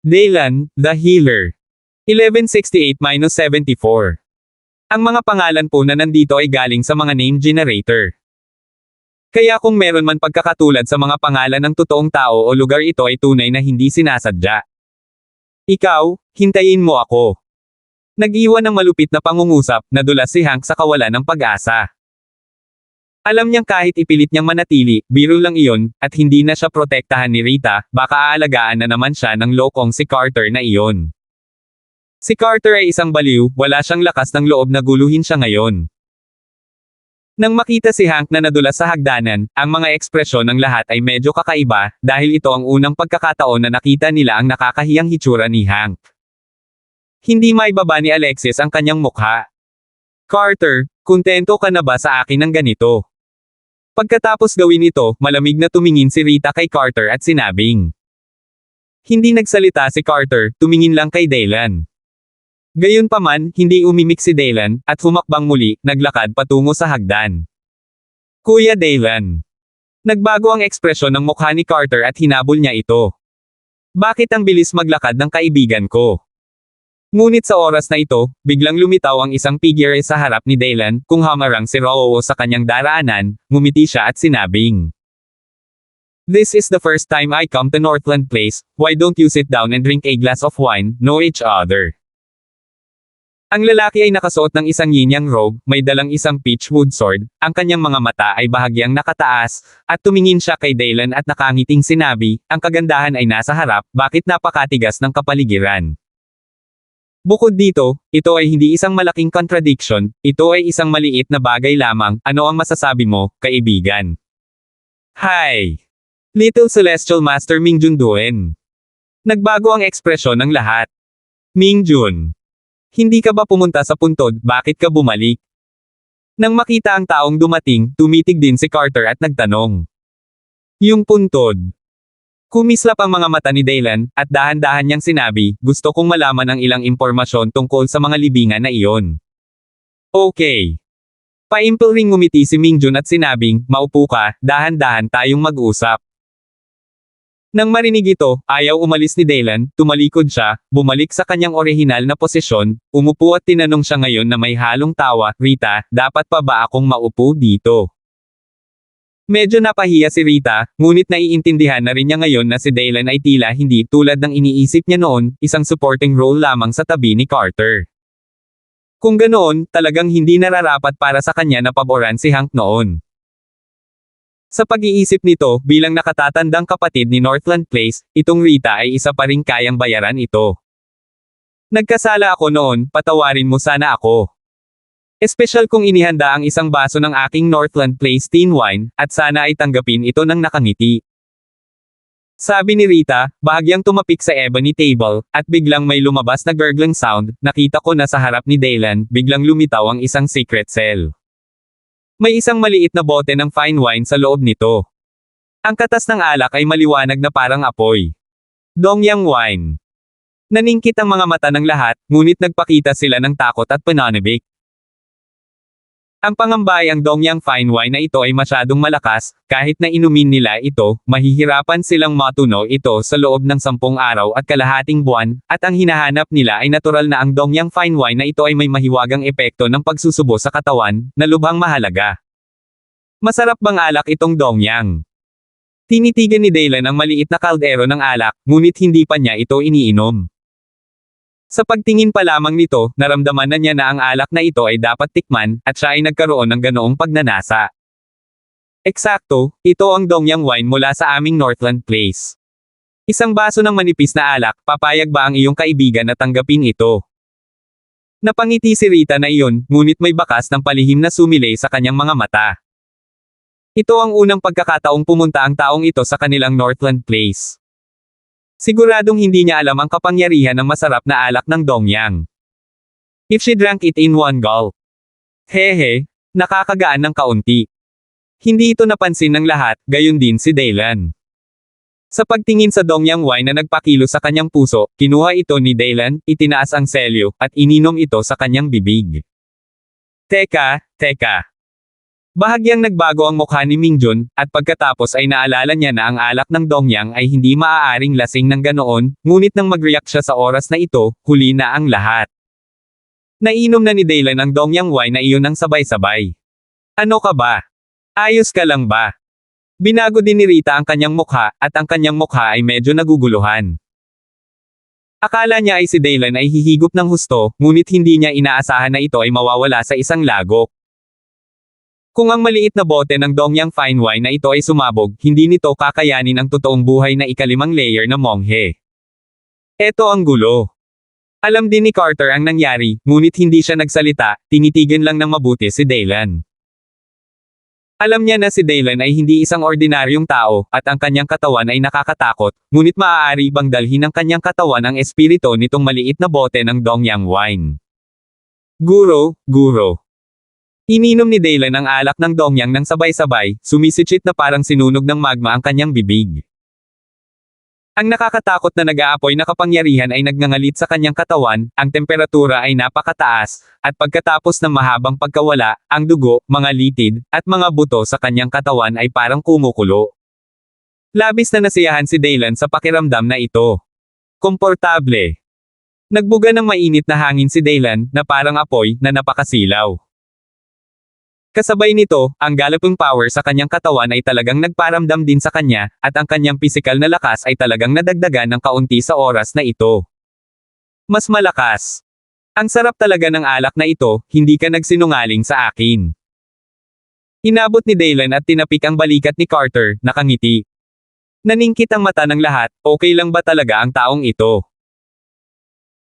Daylan, the Healer. 1168-74. Ang mga pangalan po na nandito ay galing sa mga name generator. Kaya kung meron man pagkakatulad sa mga pangalan ng totoong tao o lugar, ito ay tunay na hindi sinasadya. Ikaw, hintayin mo ako. Nag-iwan ng malupit na pangungusap, nadulas si Hank sa kawalan ng pag-asa. Alam niyang kahit ipilit niyang manatili, biro lang iyon, at hindi na siya protektahan ni Rita, baka aalagaan na naman siya ng lokong si Carter na iyon. Si Carter ay isang baliw, wala siyang lakas ng loob na guluhin siya ngayon. Nang makita si Hank na nadulas sa hagdanan, ang mga ekspresyon ng lahat ay medyo kakaiba, dahil ito ang unang pagkakataon na nakita nila ang nakakahiyang hitsura ni Hank. Hindi maibaba ni Alexis ang kanyang mukha. Carter, kontento ka na ba sa akin ng ganito? Pagkatapos gawin ito, malamig na tumingin si Rita kay Carter at sinabing. Hindi nagsalita si Carter, tumingin lang kay Daylan. Gayunpaman, hindi umimik si Daylan, at humakbang muli, naglakad patungo sa hagdan. Kuya Daylan. Nagbago ang ekspresyon ng mukha ni Carter at hinabol niya ito. Bakit ang bilis maglakad ng kaibigan ko? Ngunit sa oras na ito, biglang lumitaw ang isang figure sa harap ni Daylan, kung hamarang si Roo sa kanyang daraanan, ngumiti siya at sinabing. This is the first time I come to Northland Place, why don't you sit down and drink a glass of wine, know each other? Ang lalaki ay nakasuot ng isang yin-yang robe, may dalang isang pitchwood sword, ang kanyang mga mata ay bahagyang nakataas, at tumingin siya kay Daylan at nakangiting sinabi, ang kagandahan ay nasa harap, bakit napakatigas ng kapaligiran? Bukod dito, ito ay hindi isang malaking contradiction, ito ay isang maliit na bagay lamang, ano ang masasabi mo, kaibigan? Hi! Little Celestial Master Mingjun Duen. Nagbago ang ekspresyon ng lahat. Mingjun. Hindi ka ba pumunta sa puntod, bakit ka bumalik? Nang makita ang taong dumating, tumitig din si Carter at nagtanong. Yung puntod. Kumislap ang mga mata ni Daylan, at dahan-dahan niyang sinabi, gusto kong malaman ang ilang impormasyon tungkol sa mga libingan na iyon. Okay. Paimpil ring ngumiti si Mingjun at sinabing, maupo ka, dahan-dahan tayong mag-usap. Nang marinig ito, ayaw umalis ni Daylan, tumalikod siya, bumalik sa kanyang orihinal na posisyon, umupo at tinanong siya ngayon na may halong tawa, Rita, dapat pa ba akong maupo dito? Medyo napahiya si Rita, ngunit naiintindihan na rin niya ngayon na si Daylan ay tila hindi tulad ng iniisip niya noon, isang supporting role lamang sa tabi ni Carter. Kung ganoon, talagang hindi nararapat para sa kanya na paboran si Hank noon. Sa pag-iisip nito, bilang nakatatandang kapatid ni Northland Place, itong Rita ay isa pa ring kayang bayaran ito. Nagkasala ako noon, patawarin mo sana ako. Espesyal kong inihanda ang isang baso ng aking Northland Place teen wine, at sana ay tanggapin ito ng nakangiti. Sabi ni Rita, bahagyang tumapik sa ebony table, at biglang may lumabas na gurgling sound, nakita ko na sa harap ni Daylan, biglang lumitaw ang isang secret cell. May isang maliit na bote ng fine wine sa loob nito. Ang katas ng alak ay maliwanag na parang apoy. Dongyang wine. Naningkit ang mga mata ng lahat, ngunit nagpakita sila ng takot at pananabik. Ang pangambay ang Dongyang fine wine na ito ay masyadong malakas, kahit na inumin nila ito, mahihirapan silang matunaw ito sa loob ng 10 araw at kalahating buwan, at ang hinahanap nila ay natural na ang Dongyang fine wine na ito ay may mahiwagang epekto ng pagsusubo sa katawan, na lubhang mahalaga. Masarap bang alak itong Dongyang? Tinitigan ni Daylan ang maliit na kaldero ng alak, ngunit hindi pa niya ito iniinom. Sa pagtingin pa lamang nito, naramdaman na niya na ang alak na ito ay dapat tikman, at siya ay nagkaroon ng ganoong pagnanasa. Eksakto, ito ang Dongyang wine mula sa aming Northland Place. Isang baso ng manipis na alak, papayag ba ang iyong kaibigan na tanggapin ito? Napangiti si Rita na iyon, ngunit may bakas ng palihim na sumilay sa kanyang mga mata. Ito ang unang pagkakataong pumunta ang taong ito sa kanilang Northland Place. Siguradong hindi niya alam ang kapangyarihan ng masarap na alak ng Dongyang. If she drank it in one gulp. Hehe, nakakagaan ng kaunti. Hindi ito napansin ng lahat, gayon din si Daylan. Sa pagtingin sa Dongyang wine na nagpakilo sa kanyang puso, kinuha ito ni Daylan, itinaas ang selyo, at ininom ito sa kanyang bibig. Teka. Bahagyang nagbago ang mukha ni Mingjun, at pagkatapos ay naalala niya na ang alak ng Dongyang ay hindi maaaring lasing ng ganoon, ngunit nang mag-react siya sa oras na ito, huli na ang lahat. Nainom na ni Daylan ang Dongyang wine na iyon ng sabay-sabay. Ano ka ba? Ayos ka lang ba? Binago din ni Rita ang kanyang mukha, at ang kanyang mukha ay medyo naguguluhan. Akala niya ay si Daylan ay hihigop ng husto, ngunit hindi niya inaasahan na ito ay mawawala sa isang lagok. Kung ang maliit na bote ng Dongyang fine wine na ito ay sumabog, hindi nito kakayanin ang totoong buhay na ikalimang layer na monghe. Eto ang gulo. Alam din ni Carter ang nangyari, ngunit hindi siya nagsalita, tinitigan lang ng mabuti si Daylan. Alam niya na si Daylan ay hindi isang ordinaryong tao, at ang kanyang katawan ay nakakatakot, ngunit maaari bang dalhin ng kanyang katawan ang espiritu nitong maliit na bote ng Dongyang wine. Guro. Ininom ni Daylan ang alak ng Dongyang ng sabay-sabay, sumisichit na parang sinunog ng magma ang kanyang bibig. Ang nakakatakot na nag-aapoy na kapangyarihan ay nagngangalit sa kanyang katawan, ang temperatura ay napakataas, at pagkatapos ng mahabang pagkawala, ang dugo, mga litid, at mga buto sa kanyang katawan ay parang kumukulo. Labis na nasiyahan si Daylan sa pakiramdam na ito. Komportable. Nagbuga ng mainit na hangin si Daylan, na parang apoy, na napakasilaw. Kasabay nito, ang galloping power sa kanyang katawan ay talagang nagparamdam din sa kanya, at ang kanyang pisikal na lakas ay talagang nadagdagan ng kaunti sa oras na ito. Mas malakas. Ang sarap talaga ng alak na ito, hindi ka nagsinungaling sa akin. Inabot ni Daylan at tinapik ang balikat ni Carter, nakangiti. Naningkit ang mata ng lahat, okay lang ba talaga ang taong ito?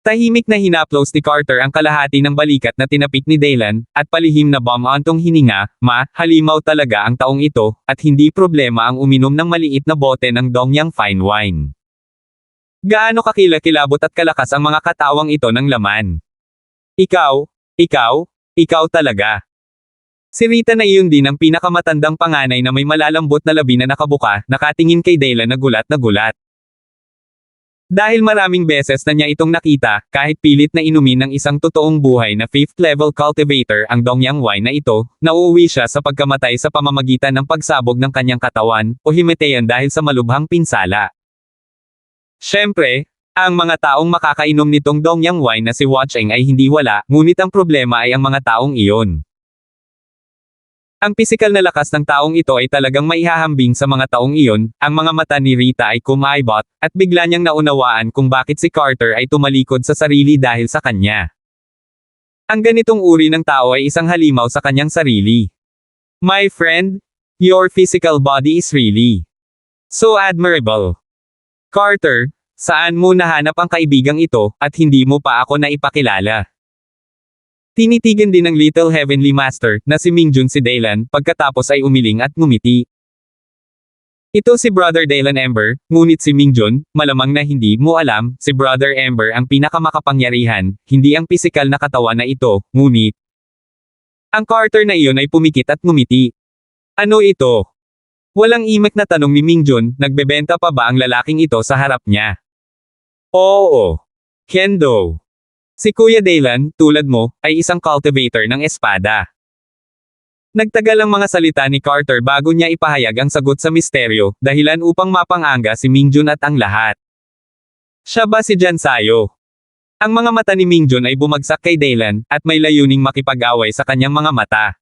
Tahimik na hinaplos ni Carter ang kalahati ng balikat na tinapik ni Daylan, at palihim na bumantong hininga, halimaw talaga ang taong ito, at hindi problema ang uminom ng maliit na bote ng Dongyang fine wine. Gaano kakilakilabot at kalakas ang mga katawang ito ng laman? Ikaw talaga. Si Rita na iyon din ang pinakamatandang panganay na may malalambot na labi na nakabuka, nakatingin kay Daylan na gulat na gulat. Dahil maraming beses na niya itong nakita, kahit pilit na inumin ng isang totoong buhay na 5th level cultivator ang Dongyang wine na ito, nauuwi siya sa pagkamatay sa pamamagitan ng pagsabog ng kanyang katawan, o himatayan dahil sa malubhang pinsala. Siyempre, ang mga taong makakainom nitong Dongyang wine na si Watcheng ay hindi wala, ngunit ang problema ay ang mga taong iyon. Ang pisikal na lakas ng taong ito ay talagang maihahambing sa mga taong iyon, ang mga mata ni Rita ay kumaibot, at bigla niyang naunawaan kung bakit si Carter ay tumalikod sa sarili dahil sa kanya. Ang ganitong uri ng tao ay isang halimaw sa kanyang sarili. My friend, your physical body is really so admirable. Carter, saan mo nahanap ang kaibigang ito, at hindi mo pa ako naipakilala? Tinitigan din ng Little Heavenly Master, na si Mingjun si Daylan, pagkatapos ay umiling at ngumiti. Ito si Brother Daylan Ember, ngunit si Mingjun, malamang na hindi mo alam, si Brother Ember ang pinakamakapangyarihan, hindi ang pisikal na katawan na ito, ngunit. Ang Carter na iyon ay pumikit at ngumiti. Ano ito? Walang imek na tanong ni Mingjun, nagbebenta pa ba ang lalaking ito sa harap niya? Oo. Kendo. Si Kuya Daylan, tulad mo, ay isang cultivator ng espada. Nagtagal ang mga salita ni Carter bago niya ipahayag ang sagot sa misteryo, dahilan upang mapanganga si Mingjun at ang lahat. Siya ba si Jansayo? Ang mga mata ni Mingjun ay bumagsak kay Daylan, at may layuning makipag-away sa kanyang mga mata.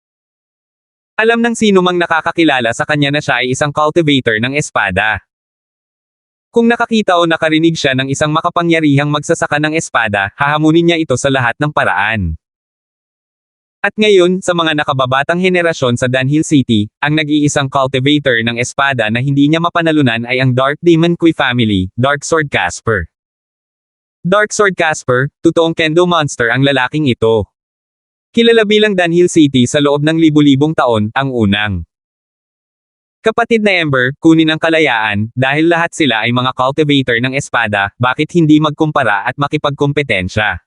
Alam ng sino mang nakakakilala sa kanya na siya ay isang cultivator ng espada. Kung nakakita o nakarinig siya ng isang makapangyarihang magsasaka ng espada, hahamunin niya ito sa lahat ng paraan. At ngayon, sa mga nakababatang henerasyon sa Dunhill City, ang nag-iisang cultivator ng espada na hindi niya mapanalunan ay ang Dark Demon Kui family, Darksword Casper. Darksword Casper, totoong kendo monster ang lalaking ito. Kilala bilang Dunhill City sa loob ng libu-libong taon, ang unang kapatid na Ember, kunin ang kalayaan, dahil lahat sila ay mga cultivator ng espada, bakit hindi magkumpara at makipagkompetensya?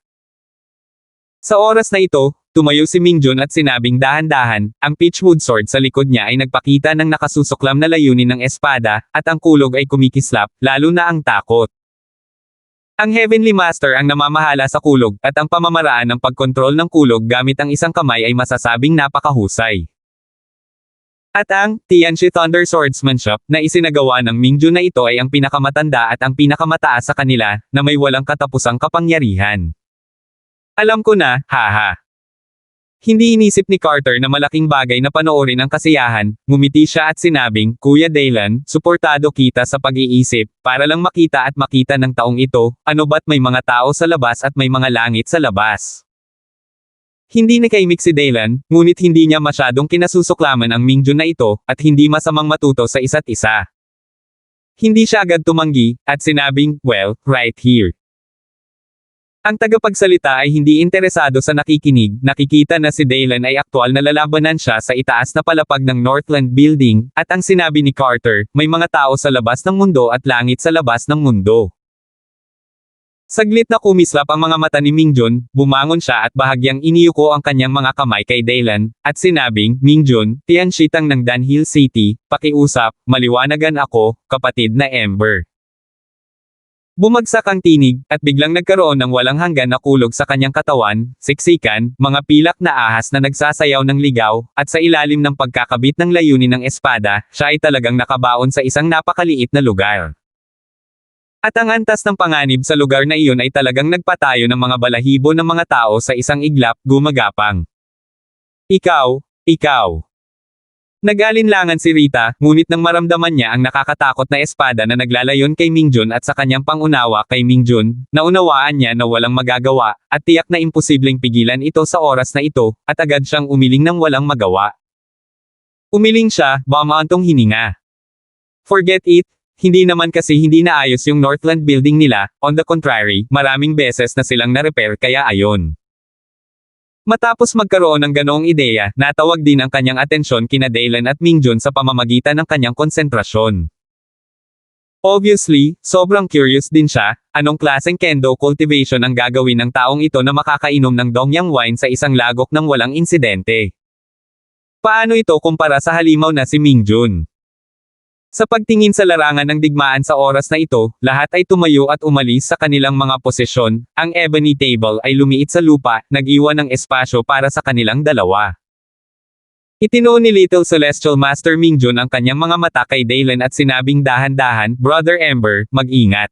Sa oras na ito, tumayo si Mingjun at sinabing dahan-dahan, ang Pitchwood Sword sa likod niya ay nagpakita ng nakasusuklam na layunin ng espada, at ang kulog ay kumikislap, lalo na ang takot. Ang Heavenly Master ang namamahala sa kulog, at ang pamamaraan ng pagkontrol ng kulog gamit ang isang kamay ay masasabing napakahusay. At ang Tianchi Thunder Swordsmanship na isinagawa ng Mingjun na ito ay ang pinakamatanda at ang pinakamataas sa kanila na may walang katapusang kapangyarihan. Alam ko na, haha. Hindi inisip ni Carter na malaking bagay na panoorin ang kasiyahan, ngumiti siya at sinabing, Kuya Daylan, suportado kita sa pag-iisip, para lang makita at makita ng taong ito, ano ba't may mga tao sa labas at may mga langit sa labas. Hindi nakaimik si Daylan, ngunit hindi niya masyadong kinasusuklaman ang Mingjun na ito, at hindi masamang matuto sa isa't isa. Hindi siya agad tumanggi, at sinabing, well, right here. Ang tagapagsalita ay hindi interesado sa nakikinig, nakikita na si Daylan ay aktwal na lalabanan siya sa itaas na palapag ng Northland Building, at ang sinabi ni Carter, may mga tao sa labas ng mundo at langit sa labas ng mundo. Saglit na kumislap ang mga mata ni Mingjun, bumangon siya at bahagyang iniyuko ang kanyang mga kamay kay Daylan, at sinabing, Mingjun, Tianshitang ng Danhill City, pakiusap, maliwanagan ako, kapatid na Ember. Bumagsak ang tinig, at biglang nagkaroon ng walang hanggan na kulog sa kanyang katawan, siksikan, mga pilak na ahas na nagsasayaw ng ligaw, at sa ilalim ng pagkakabit ng layunin ng espada, siya ay talagang nakabaon sa isang napakaliit na lugar. At ang antas ng panganib sa lugar na iyon ay talagang nagpatayo ng mga balahibo ng mga tao sa isang iglap, gumagapang. Ikaw. Nag-alinlangan si Rita, ngunit nang maramdaman niya ang nakakatakot na espada na naglalayon kay Mingjun at sa kanyang pangunawa kay Mingjun, naunawaan niya na walang magagawa, at tiyak na imposibleng pigilan ito sa oras na ito, at agad siyang umiling ng walang magawa. Umiling siya, bumaantong hininga. Forget it. Hindi naman kasi hindi naayos yung Northland Building nila, on the contrary, maraming beses na silang na-repair kaya ayon. Matapos magkaroon ng ganoong ideya, natawag din ang kanyang atensyon kina Daylan at Mingjun sa pamamagitan ng kanyang konsentrasyon. Obviously, sobrang curious din siya, anong klaseng kendo cultivation ang gagawin ng taong ito na makakainom ng dongyang wine sa isang lagok ng walang insidente. Paano ito kumpara sa halimaw na si Mingjun? Sa pagtingin sa larangan ng digmaan sa oras na ito, lahat ay tumayo at umalis sa kanilang mga posisyon, ang ebony table ay lumiit sa lupa, nag-iwan ng espasyo para sa kanilang dalawa. Itinuon ni Little Celestial Master Mingjun ang kanyang mga mata kay Daylan at sinabing dahan-dahan, Brother Ember, mag-ingat.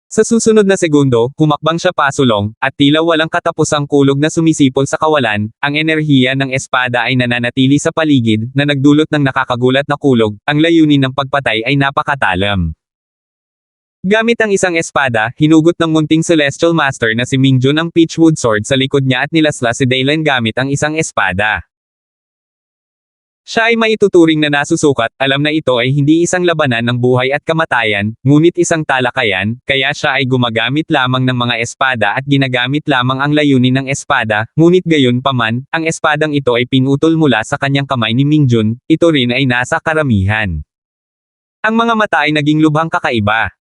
Sa susunod na segundo, humakbang siya pasulong, at tila walang katapusang kulog na sumisipol sa kawalan, ang enerhiya ng espada ay nananatili sa paligid, na nagdulot ng nakakagulat na kulog, ang layunin ng pagpatay ay napakatalam. Gamit ang isang espada, hinugot ng munting Celestial Master na si Mingjun ang Peachwood Sword sa likod niya at nilasla si Daylan gamit ang isang espada. Siya ay maituturing na nasusukat, alam na ito ay hindi isang labanan ng buhay at kamatayan, ngunit isang talakayan, kaya siya ay gumagamit lamang ng mga espada at ginagamit lamang ang layunin ng espada, ngunit gayon paman, ang espadang ito ay pinutol mula sa kanyang kamay ni Mingjun, ito rin ay nasa karamihan. Ang mga mata ay naging lubhang kakaiba.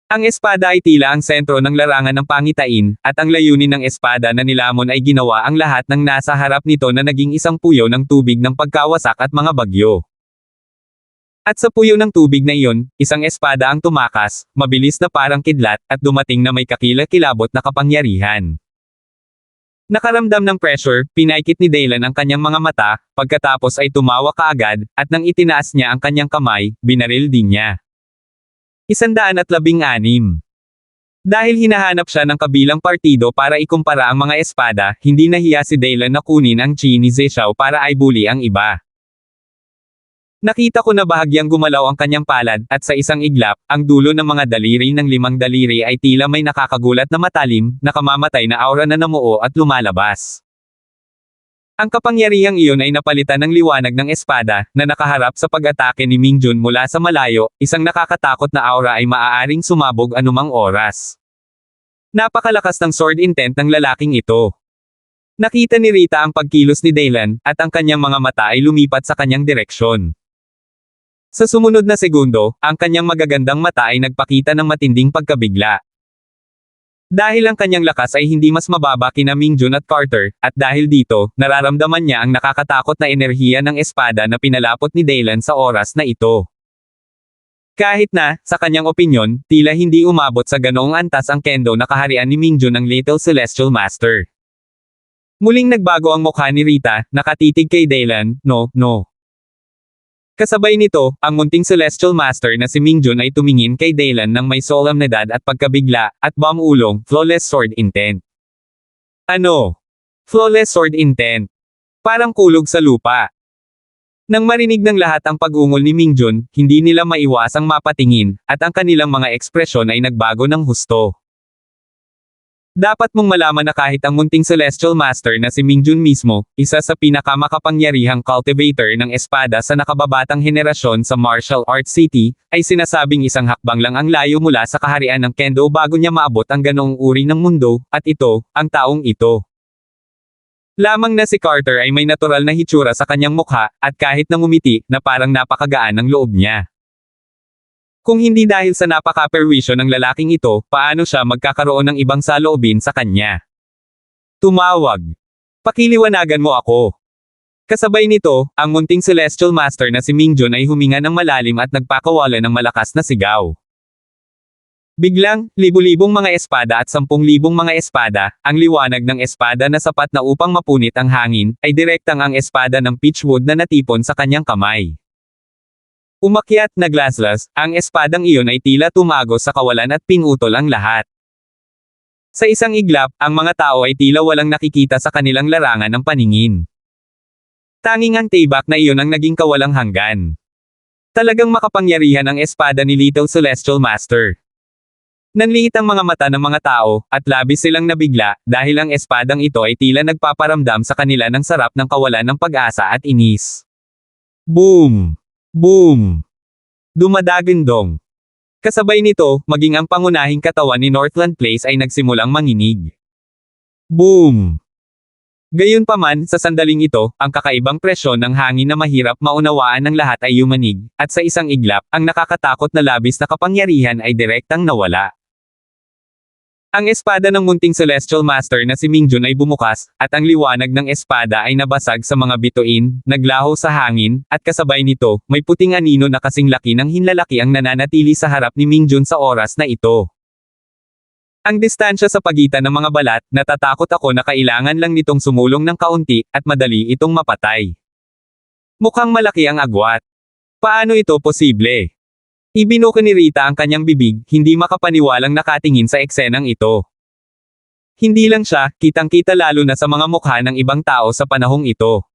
Ang espada ay tila ang sentro ng larangan ng pangitain, at ang layunin ng espada na nilamon ay ginawa ang lahat ng nasa harap nito na naging isang puyo ng tubig ng pagkawasak at mga bagyo. At sa puyo ng tubig na iyon, isang espada ang tumakas, mabilis na parang kidlat, at dumating na may kakilakilabot na kapangyarihan. Nakaramdam ng pressure, pinaikit ni Daylan ang kanyang mga mata, pagkatapos ay tumawa kaagad, at nang itinaas niya ang kanyang kamay, binaril din niya. 116. Dahil hinahanap siya ng kabilang partido para ikumpara ang mga espada, hindi nahiya si Daylan na kunin ang chi ni Zeshao para aibuli ang iba. Nakita ko na bahagyang gumalaw ang kanyang palad, at sa isang iglap, ang dulo ng mga daliri ng 5 daliri ay tila may nakakagulat na matalim, nakamamatay na aura na namuo at lumalabas. Ang kapangyarihang iyon ay napalitan ng liwanag ng espada, na nakaharap sa pag-atake ni Mingjun mula sa malayo, isang nakakatakot na aura ay maaaring sumabog anumang oras. Napakalakas ng sword intent ng lalaking ito. Nakita ni Rita ang pagkilos ni Daylan, at ang kanyang mga mata ay lumipat sa kanyang direksyon. Sa sumunod na segundo, ang kanyang magagandang mata ay nagpakita ng matinding pagkabigla. Dahil ang kanyang lakas ay hindi mas mababa kina Mingjun at Carter, at dahil dito, nararamdaman niya ang nakakatakot na enerhiya ng espada na pinalapot ni Daylan sa oras na ito. Kahit na, sa kanyang opinyon, tila hindi umabot sa ganoong antas ang kendo na kaharian ni Mingjun ng Little Celestial Master. Muling nagbago ang mukha ni Rita, nakatitig kay Dylan, no, no. Kasabay nito, ang munting Celestial Master na si Mingjun ay tumingin kay Dylan ng may solemnidad at pagkabigla, at bamulong, flawless sword intent. Ano? Flawless sword intent. Parang kulog sa lupa. Nang marinig ng lahat ang pag-ungol ni Mingjun, hindi nila maiwasang mapatingin, at ang kanilang mga ekspresyon ay nagbago ng husto. Dapat mong malaman na kahit ang munting Celestial Master na si Mingjun mismo, isa sa pinakamakapangyarihang cultivator ng espada sa nakababatang henerasyon sa Martial Arts City, ay sinasabing isang hakbang lang ang layo mula sa kaharian ng Kendo bago niya maabot ang ganoong uri ng mundo, at ito, ang taong ito. Lamang na si Carter ay may natural na hitsura sa kanyang mukha, at kahit nangumiti, na parang napakagaan ng loob niya. Kung hindi dahil sa napaka-perwisyo ng lalaking ito, paano siya magkakaroon ng ibang saloobin sa kanya? Tumawag. Pakiliwanagan mo ako. Kasabay nito, ang munting Celestial Master na si Mingjun ay huminga ng malalim at nagpakawala ng malakas na sigaw. Biglang, libu-libong mga espada at 10,000 mga espada, ang liwanag ng espada na sapat na upang mapunit ang hangin, ay direktang ang espada ng pitchwood na natipon sa kanyang kamay. Umakyat na glaslas, ang espadang iyon ay tila tumagos sa kawalan at pinutol ang lahat. Sa isang iglap, ang mga tao ay tila walang nakikita sa kanilang larangan ng paningin. Tanging ang tibak na iyon ang naging kawalang hanggan. Talagang makapangyarihan ang espada ni Little Celestial Master. Nanliit ang mga mata ng mga tao, at labis silang nabigla, dahil ang espadang ito ay tila nagpaparamdam sa kanila ng sarap ng kawalan ng pag-asa at inis. Boom! Boom! Dumadagindong. Kasabay nito, maging ang pangunahing katawan ni Northland Place ay nagsimulang manginig. Boom! Gayunpaman, sa sandaling ito, ang kakaibang presyon ng hangin na mahirap maunawaan ng lahat ay yumanig, at sa isang iglap, ang nakakatakot na labis na kapangyarihan ay direktang nawala. Ang espada ng munting Celestial Master na si Mingjun ay bumukas, at ang liwanag ng espada ay nabasag sa mga bituin, naglaho sa hangin, at kasabay nito, may puting anino na kasing laki ng hinlalaki ang nananatili sa harap ni Mingjun sa oras na ito. Ang distansya sa pagitan ng mga balat, natatakot ako na kailangan lang nitong sumulong ng kaunti, at madali itong mapatay. Mukhang malaki ang agwat. Paano ito posible? Ibinuka ni Rita ang kanyang bibig, hindi makapaniwalang nakatingin sa eksenang ito. Hindi lang siya, kitang-kita lalo na sa mga mukha ng ibang tao sa panahong ito.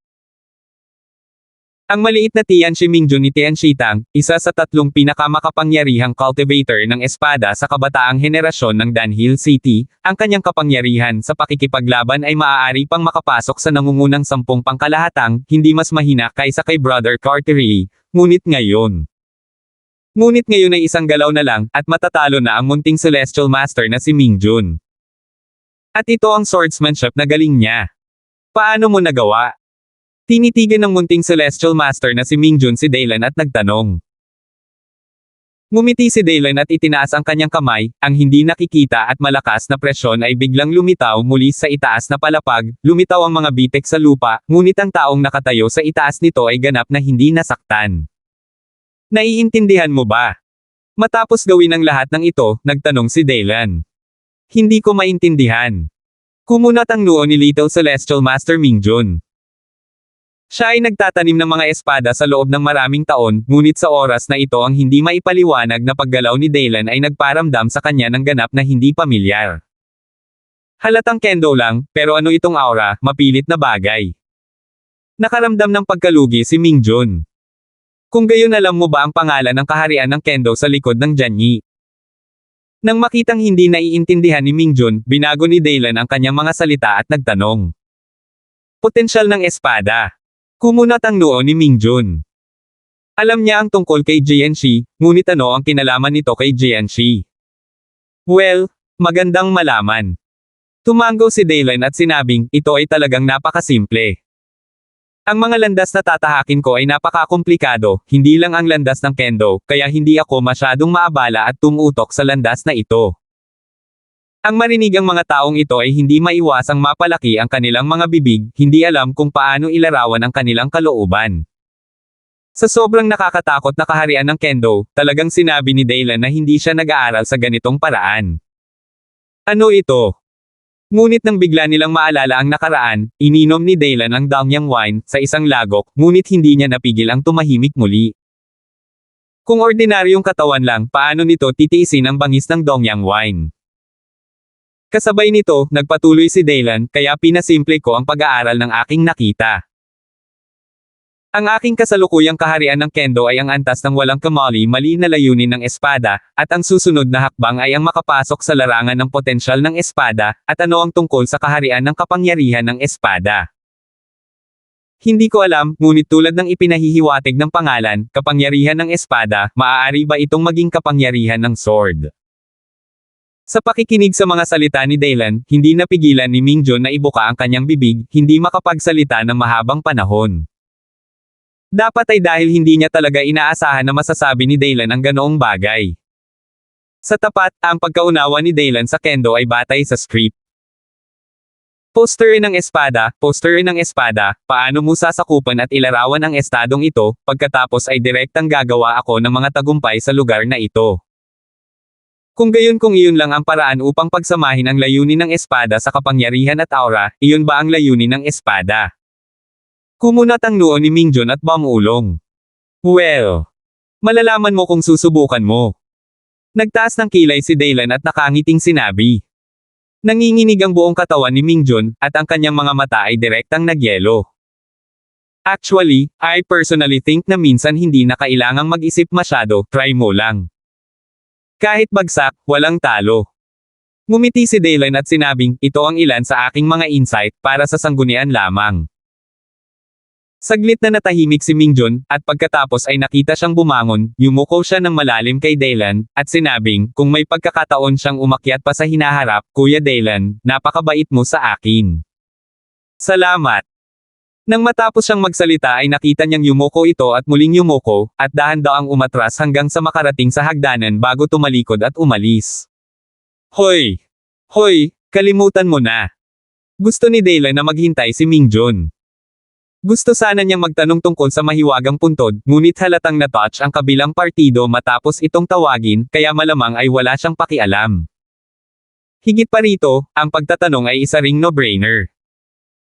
Ang maliit na Tianshi Mingjun ni Tianshi Tang, isa sa 3 pinakamakapangyarihang cultivator ng espada sa kabataang henerasyon ng Dunhill City, ang kanyang kapangyarihan sa pakikipaglaban ay maaari pang makapasok sa nangungunang 10 pangkalahatang, hindi mas mahina kaysa kay Brother Cartery, ngunit ngayon ay isang galaw na lang, at matatalo na ang munting Celestial Master na si Mingjun. At ito ang swordsmanship na galing niya. Paano mo nagawa? Tinitigan ng munting Celestial Master na si Mingjun si Dylan at nagtanong. Ngumiti si Dylan at itinaas ang kanyang kamay, ang hindi nakikita at malakas na presyon ay biglang lumitaw muli sa itaas na palapag, lumitaw ang mga bitek sa lupa, ngunit ang taong nakatayo sa itaas nito ay ganap na hindi nasaktan. Naiintindihan mo ba? Matapos gawin ang lahat ng ito, nagtanong si Dylan. Hindi ko maintindihan. Kumunat ang noo ni Little Celestial Master Mingjun. Siya ay nagtatanim ng mga espada sa loob ng maraming taon, ngunit sa oras na ito ang hindi maipaliwanag na paggalaw ni Dylan ay nagparamdam sa kanya ng ganap na hindi pamilyar. Halatang kendo lang, pero ano itong aura, mapilit na bagay. Nakaramdam ng pagkalugi si Mingjun. Kung gayon alam mo ba ang pangalan ng kaharian ng Kendo sa likod ng Jianyi? Nang makitang hindi naiintindihan ni Mingjun, binago ni Dylan ang kanyang mga salita at nagtanong. Potensyal ng espada. Kumunat ang noo ni Mingjun. Alam niya ang tungkol kay Jianxi, ngunit ano ang kinalaman nito kay Jianxi? Well, magandang malaman. Tumango si Dylan at sinabing, ito ay talagang napakasimple. Ang mga landas na tatahakin ko ay napakakomplikado, hindi lang ang landas ng Kendo, kaya hindi ako masyadong maabala at tumutok sa landas na ito. Ang marinig ang mga taong ito ay hindi maiwasang mapalaki ang kanilang mga bibig, hindi alam kung paano ilarawan ang kanilang kalooban. Sa sobrang nakakatakot na kaharian ng Kendo, talagang sinabi ni Dylan na hindi siya nag-aaral sa ganitong paraan. Ano ito? Ngunit nang bigla nilang maalala ang nakaraan, ininom ni Dylan ang Dongyang wine sa isang lagok, ngunit hindi niya napigil ang tumahimik muli. Kung ordinaryong katawan lang, paano nito titiisin ang bangis ng Dongyang wine? Kasabay nito, nagpatuloy si Dylan, kaya pinasimple ko ang pag-aaral ng aking nakita. Ang aking kasalukuyang kaharian ng Kendo ay ang antas ng walang kamali-mali na layunin ng espada, at ang susunod na hakbang ay ang makapasok sa larangan ng potensyal ng espada, at ano ang tungkol sa kaharian ng kapangyarihan ng espada. Hindi ko alam, ngunit tulad ng ipinahihiwatig ng pangalan, kapangyarihan ng espada, maaari ba itong maging kapangyarihan ng sword? Sa pakikinig sa mga salita ni Dylan, hindi napigilan ni Mingjun na ibuka ang kanyang bibig, hindi makapagsalita ng mahabang panahon. Dapat ay dahil hindi niya talaga inaasahan na masasabi ni Dylan ang ganoong bagay. Sa tapat, ang pagkaunawa ni Dylan sa Kendo ay batay sa script. Posterin ng espada, paano mo sasakupan at ilarawan ang estadong ito, pagkatapos ay direktang gagawa ako ng mga tagumpay sa lugar na ito. Kung gayon kung iyon lang ang paraan upang pagsamahin ang layunin ng espada sa kapangyarihan at aura, iyon ba ang layunin ng espada? Kumunat ang noo ni Mingjun at bumulong. Well, malalaman mo kung susubukan mo. Nagtaas ng kilay si Dylan at nakangiting sinabi. Nanginginig ang buong katawan ni Mingjun, at ang kanyang mga mata ay direktang nagyelo. Actually, I personally think na minsan hindi na kailangang mag-isip masyado, try mo lang. Kahit bagsak, walang talo. Ngumiti si Dylan at sinabing, ito ang ilan sa aking mga insight, para sa sanggunian lamang. Saglit na natahimik si Mingjun, at pagkatapos ay nakita siyang bumangon, yumuko siya ng malalim kay Dylan, at sinabing, kung may pagkakataon siyang umakyat pa sa hinaharap, Kuya Dylan, napakabait mo sa akin. Salamat. Nang matapos siyang magsalita ay nakita niyang yumuko ito at muling yumuko, at dahan-daang umatras hanggang sa makarating sa hagdanan bago tumalikod at umalis. Hoy! Hoy, kalimutan mo na. Gusto ni Dylan na maghintay si Mingjun. Gusto sana niyang magtanong tungkol sa mahiwagang puntod, ngunit halatang na-touch ang kabilang partido matapos itong tawagin, kaya malamang ay wala siyang pakialam. Higit pa rito, ang pagtatanong ay isa ring no-brainer.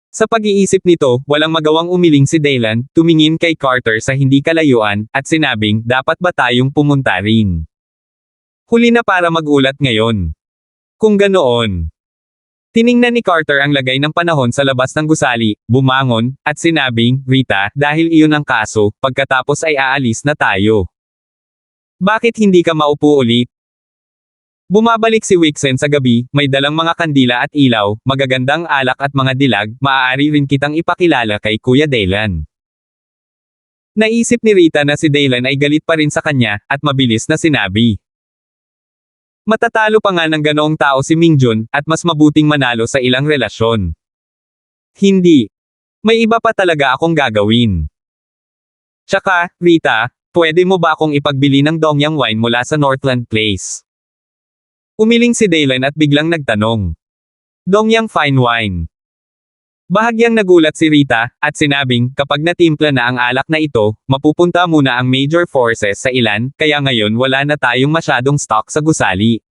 Sa pag-iisip nito, walang magawang umiling si Dylan, tumingin kay Carter sa hindi kalayuan, at sinabing, dapat ba tayong pumunta rin? Huli na para magulat ngayon. Kung ganoon. Tiningnan ni Carter ang lagay ng panahon sa labas ng gusali, bumangon, at sinabing, Rita, dahil iyon ang kaso, pagkatapos ay aalis na tayo. Bakit hindi ka maupo ulit? Bumabalik si Wixen sa gabi, may dalang mga kandila at ilaw, magagandang alak at mga dilag, maaari rin kitang ipakilala kay Kuya Dylan. Naisip ni Rita na si Dylan ay galit pa rin sa kanya, at mabilis na sinabi. Matatalo pa nga ng ganoong tao si Mingjun, at mas mabuting manalo sa ilang relasyon. Hindi. May iba pa talaga akong gagawin. Tsaka, Rita, pwede mo ba akong ipagbili ng Dongyang wine mula sa Northland Place? Umiling si Dylan at biglang nagtanong. Dongyang fine wine. Bahagyang nagulat si Rita, at sinabing, kapag natimpla na ang alak na ito, mapupunta muna ang major forces sa ilan, kaya ngayon wala na tayong masyadong stock sa gusali.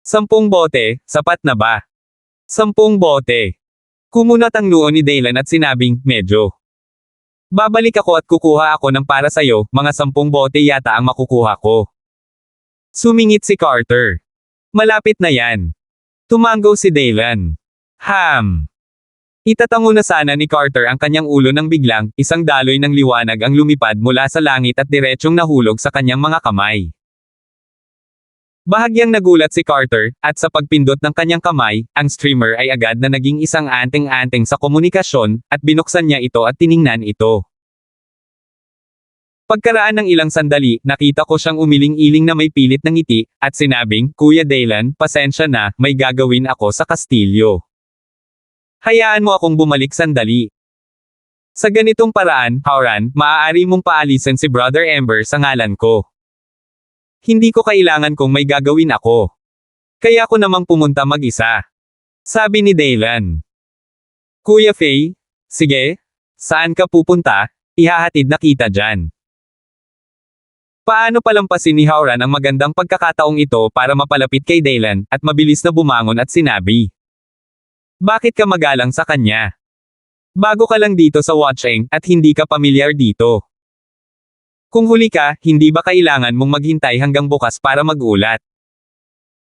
10 bote, sapat na ba? 10 bote. Kumunat ang noo ni Dylan at sinabing, medyo. Babalik ako at kukuha ako ng para sayo, mga 10 bote yata ang makukuha ko. Sumingit si Carter. Malapit na yan. Tumango si Dylan. Itatango na sana ni Carter ang kanyang ulo nang biglang, isang daloy ng liwanag ang lumipad mula sa langit at diretsyong nahulog sa kanyang mga kamay. Bahagyang nagulat si Carter, at sa pagpindot ng kanyang kamay, ang streamer ay agad na naging isang anteng-anteng sa komunikasyon, at binuksan niya ito at tiningnan ito. Pagkaraan ng ilang sandali, nakita ko siyang umiling-iling na may pilit ng ngiti, at sinabing, Kuya Dylan, pasensya na, may gagawin ako sa kastilyo. Hayaan mo akong bumalik sandali. Sa ganitong paraan, Howran, maaari mong paalisin si Brother Ember sa ngalan ko. Hindi ko kailangan kung may gagawin ako. Kaya ko namang pumunta mag-isa. Sabi ni Dylan. Kuya Faye, sige, saan ka pupunta? Ihahatid na kita dyan. Paano palampasin ni Howran ang magandang pagkakataong ito para mapalapit kay Dylan, at mabilis na bumangon at sinabi. Bakit ka magalang sa kanya? Bago ka lang dito sa Watcheng at hindi ka pamilyar dito. Kung huli ka, hindi ba kailangan mong maghintay hanggang bukas para mag-ulat?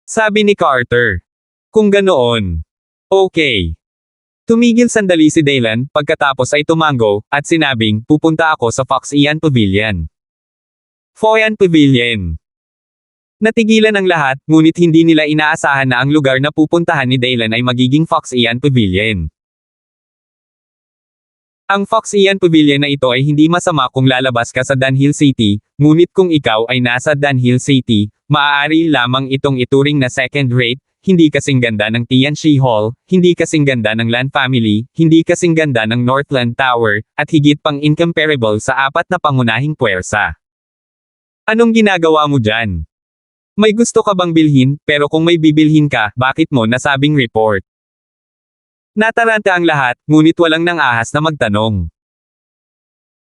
Sabi ni Carter. Kung ganoon. Okay. Tumigil sandali si Daylan, pagkatapos ay tumango, at sinabing, pupunta ako sa Fox Ian Pavilion. Foyan Pavilion. Natigilan ang lahat, ngunit hindi nila inaasahan na ang lugar na pupuntahan ni Daylan ay magiging Fox Ian Pavilion. Ang Fox Ian Pavilion na ito ay hindi masama kung lalabas ka sa Dunhill City, ngunit kung ikaw ay nasa Dunhill City, maaari lamang itong ituring na second-rate, hindi kasing ganda ng Tianchi Hall, hindi kasing ganda ng Lan Family, hindi kasing ganda ng Northland Tower, at higit pang incomparable sa apat na pangunahing puwersa. Anong ginagawa mo dyan? May gusto ka bang bilhin, pero kung may bibilhin ka, bakit mo nasabing report? Nataranta ang lahat, ngunit walang nang-ahas na magtanong.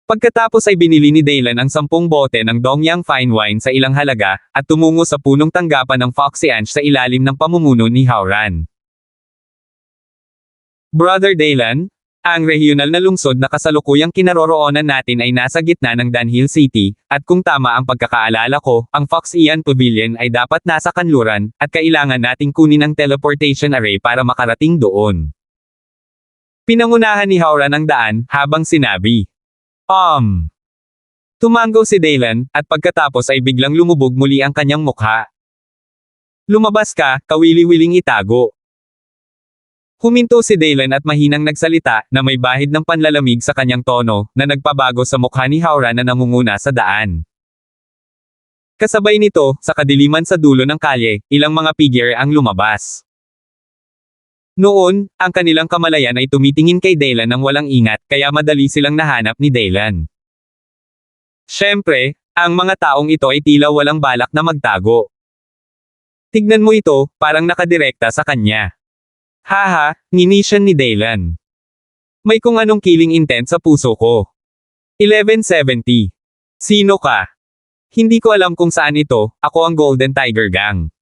Pagkatapos ay binili ni Daylan ang 10 bote ng Dongyang Fine Wine sa ilang halaga, at tumungo sa punong tanggapan ng Foxy Anch sa ilalim ng pamumuno ni Howran. Brother Daylan, ang regional na lungsod na kasalukuyang kinaroroonan natin ay nasa gitna ng Dunhill City, at kung tama ang pagkakaalala ko, ang Fox Ian Pavilion ay dapat nasa kanluran, at kailangan nating kunin ang teleportation array para makarating doon. Pinangunahan ni Howran ang daan, habang sinabi. Tumango si Daylan, at pagkatapos ay biglang lumubog muli ang kanyang mukha. Lumabas ka, kawili-wiling itago. Huminto si Daylan at mahinang nagsalita, na may bahid ng panlalamig sa kanyang tono, na nagpabago sa mukha ni Howran na nangunguna sa daan. Kasabay nito, sa kadiliman sa dulo ng kalye, ilang mga figure ang lumabas. Noon, ang kanilang kamalayan ay tumitingin kay Daylan ng walang ingat, kaya madali silang nahanap ni Daylan. Siyempre, ang mga taong ito ay tila walang balak na magtago. Tignan mo ito, parang nakadirekta sa kanya. Haha, nginisyan ni Daylan. May kung anong killing intent sa puso ko. 1170. Sino ka? Hindi ko alam kung saan ito, ako ang Golden Tiger Gang.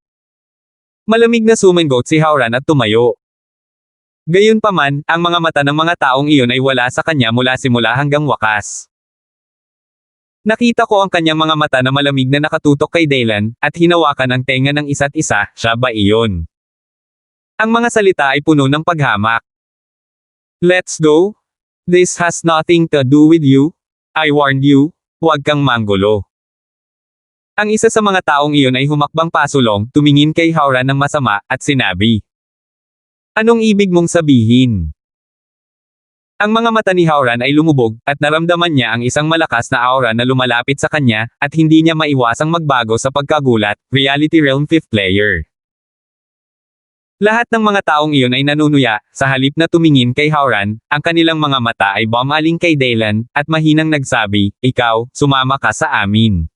Malamig na sumingot si Howran at tumayo. Gayunpaman, ang mga mata ng mga taong iyon ay wala sa kanya mula simula hanggang wakas. Nakita ko ang kanyang mga mata na malamig na nakatutok kay Daylan, at hinawakan ang tenga ng isa't isa, siya ba iyon? Ang mga salita ay puno ng paghamak. Let's go? This has nothing to do with you. I warned you, huwag kang manggulo. Ang isa sa mga taong iyon ay humakbang pasulong, tumingin kay Howran ng masama, at sinabi. Anong ibig mong sabihin? Ang mga mata ni Howran ay lumubog, at naramdaman niya ang isang malakas na aura na lumalapit sa kanya, at hindi niya maiwasang magbago sa pagkagulat, Reality Realm 5th Player. Lahat ng mga taong iyon ay nanunuya, sa halip na tumingin kay Howran, ang kanilang mga mata ay bumaling kay Daylan, at mahinang nagsabi, ikaw, sumama ka sa amin.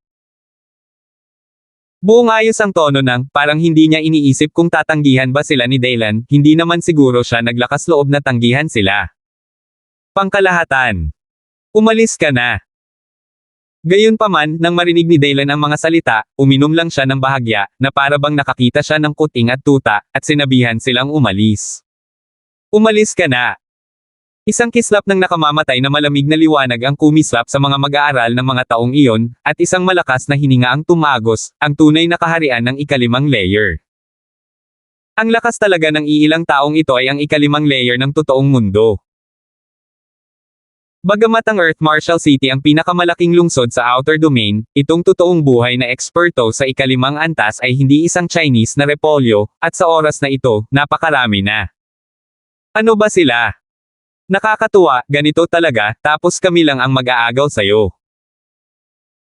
Buong ayos ang tono ng, parang hindi niya iniisip kung tatanggihan ba sila ni Daylan, hindi naman siguro siya naglakas loob na tanggihan sila. Pangkalahatan. Umalis ka na. Gayunpaman, nang marinig ni Daylan ang mga salita, uminom lang siya ng bahagya, na para bang nakakita siya ng kuting at tuta, at sinabihan silang umalis. Umalis ka na. Isang kislap ng nakamamatay na malamig na liwanag ang kumislap sa mga mag-aaral ng mga taong iyon, at isang malakas na hininga ang tumagos, ang tunay na kaharian ng ikalimang layer. Ang lakas talaga ng iilang taong ito ay ang ikalimang layer ng totoong mundo. Bagamat ang Earth Marshall City ang pinakamalaking lungsod sa Outer Domain, itong totoong buhay na eksperto sa ikalimang antas ay hindi isang Chinese na repolyo, at sa oras na ito, napakarami na. Ano ba sila? Nakakatuwa, ganito talaga, tapos kami lang ang mag-aagaw sayo.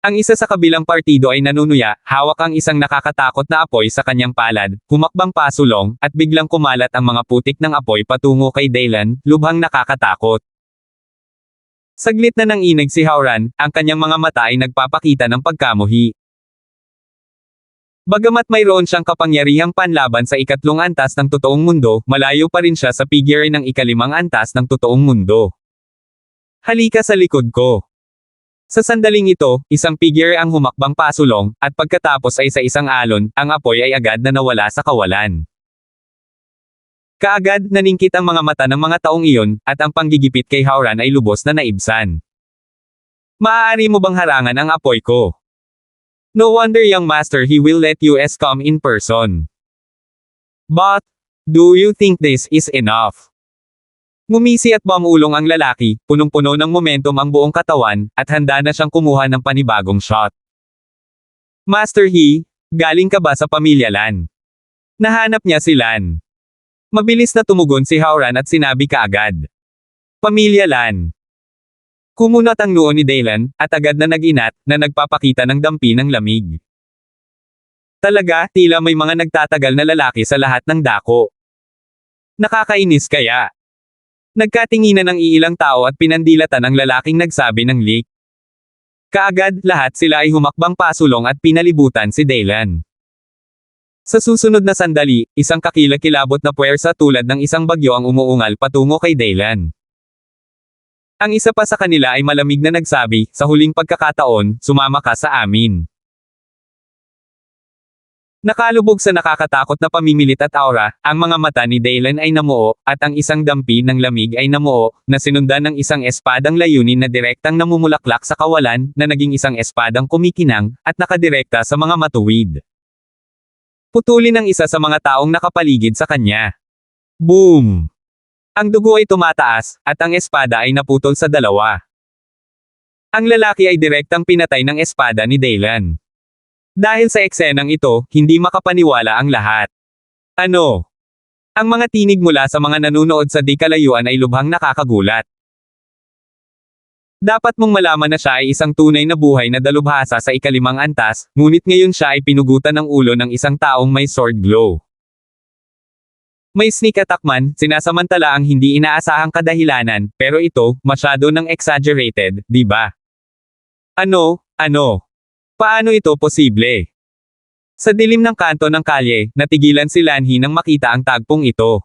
Ang isa sa kabilang partido ay nanunuya, hawak ang isang nakakatakot na apoy sa kanyang palad, humakbang pasulong, at biglang kumalat ang mga putik ng apoy patungo kay Daylan, lubhang nakakatakot. Saglit na nanginig si Howran, ang kanyang mga mata ay nagpapakita ng pagkamuhi. Bagamat mayroon siyang kapangyarihang panlaban sa ikatlong antas ng totoong mundo, malayo pa rin siya sa figure ng ikalimang antas ng totoong mundo. Halika sa likod ko. Sa sandaling ito, isang figure ang humakbang pasulong, at pagkatapos ay sa isang alon, ang apoy ay agad na nawala sa kawalan. Kaagad, naningkit ang mga mata ng mga taong iyon, at ang panggigipit kay Howran ay lubos na naibsan. Maaari mo bang harangan ang apoy ko? No wonder, young master, he will let us come in person. But, do you think this is enough? Ngumisi at bumulong ang lalaki, punong-puno ng momentum ang buong katawan, at handa na siyang kumuha ng panibagong shot. Master He, galing ka ba sa pamilya Lan? Nahanap niya si Lan. Mabilis na tumugon si Howran at sinabi kaagad. Pamilya Lan. Kumunat ang noo ni Daylan, at agad na nag-inat, na nagpapakita ng dampi ng lamig. Talaga, tila may mga nagtatagal na lalaki sa lahat ng dako. Nakakainis kaya. Nagkatinginan ng iilang tao at pinandilatan ang lalaking nagsabi ng leak. Kaagad, lahat sila ay humakbang pasulong at pinalibutan si Daylan. Sa susunod na sandali, isang kakilakilabot na puwersa tulad ng isang bagyo ang umuungal patungo kay Daylan. Ang isa pa sa kanila ay malamig na nagsabi, sa huling pagkakataon, sumama ka sa amin. Nakalubog sa nakakatakot na pamimilit at aura, ang mga mata ni Daylan ay namuo, at ang isang dampi ng lamig ay namuo, na sinundan ng isang espadang layunin na direktang namumulaklak sa kawalan, na naging isang espadang kumikinang, at nakadirekta sa mga matuwid. Putulin ang isa sa mga taong nakapaligid sa kanya. Boom! Ang dugo ay tumataas, at ang espada ay naputol sa dalawa. Ang lalaki ay direktang pinatay ng espada ni Daylan. Dahil sa eksenang ito, hindi makapaniwala ang lahat. Ano? Ang mga tinig mula sa mga nanunood sa di kalayuan ay lubhang nakakagulat. Dapat mong malaman na siya ay isang tunay na buhay na dalubhasa sa ikalimang antas, ngunit ngayon siya ay pinugutan ng ulo ng isang taong may sword glow. May sneak attack man, sinasamantala ang hindi inaasahang kadahilanan, pero ito, masyado ng exaggerated, di ba? Ano? Paano ito posible? Sa dilim ng kanto ng kalye, natigilan si Lanhi nang makita ang tagpong ito.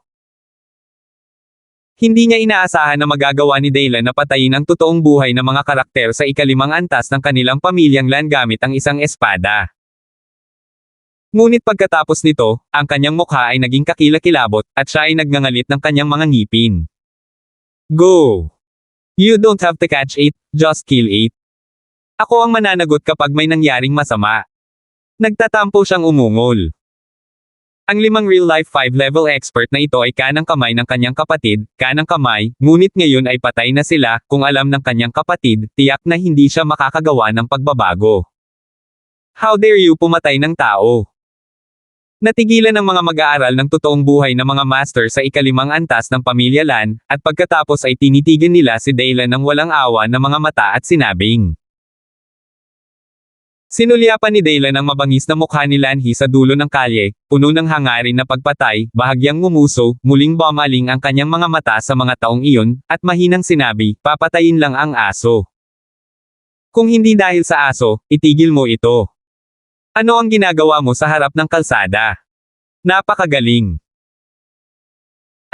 Hindi niya inaasahan na magagawa ni Daylan na patayin ang totoong buhay na mga karakter sa ikalimang antas ng kanilang pamilyang Lan gamit ang isang espada. Ngunit pagkatapos nito, ang kanyang mukha ay naging kakilakilabot, at siya ay nagngangalit ng kanyang mga ngipin. Go! You don't have to catch it, just kill it. Ako ang mananagot kapag may nangyaring masama. Nagtatampo siyang umungol. Ang 5 real-life 5-level expert na ito ay kanang kamay ng kanyang kapatid, kanang kamay, ngunit ngayon ay patay na sila, kung alam ng kanyang kapatid, tiyak na hindi siya makakagawa ng pagbabago. How dare you pumatay ng tao? Natigilan ang mga mag-aaral ng totoong buhay na mga master sa ikalimang antas ng pamilya Lan, at pagkatapos ay tinitigan nila si Daylan ng walang awa na mga mata at sinabing. Sinulyapan ni Daylan ang mabangis na mukha ni Lanhi sa dulo ng kalye, puno ng hangarin na pagpatay, bahagyang ngumuso, muling bumaling ang kanyang mga mata sa mga taong iyon, at mahinang sinabi, papatayin lang ang aso. Kung hindi dahil sa aso, itigil mo ito. Ano ang ginagawa mo sa harap ng kalsada? Napakagaling.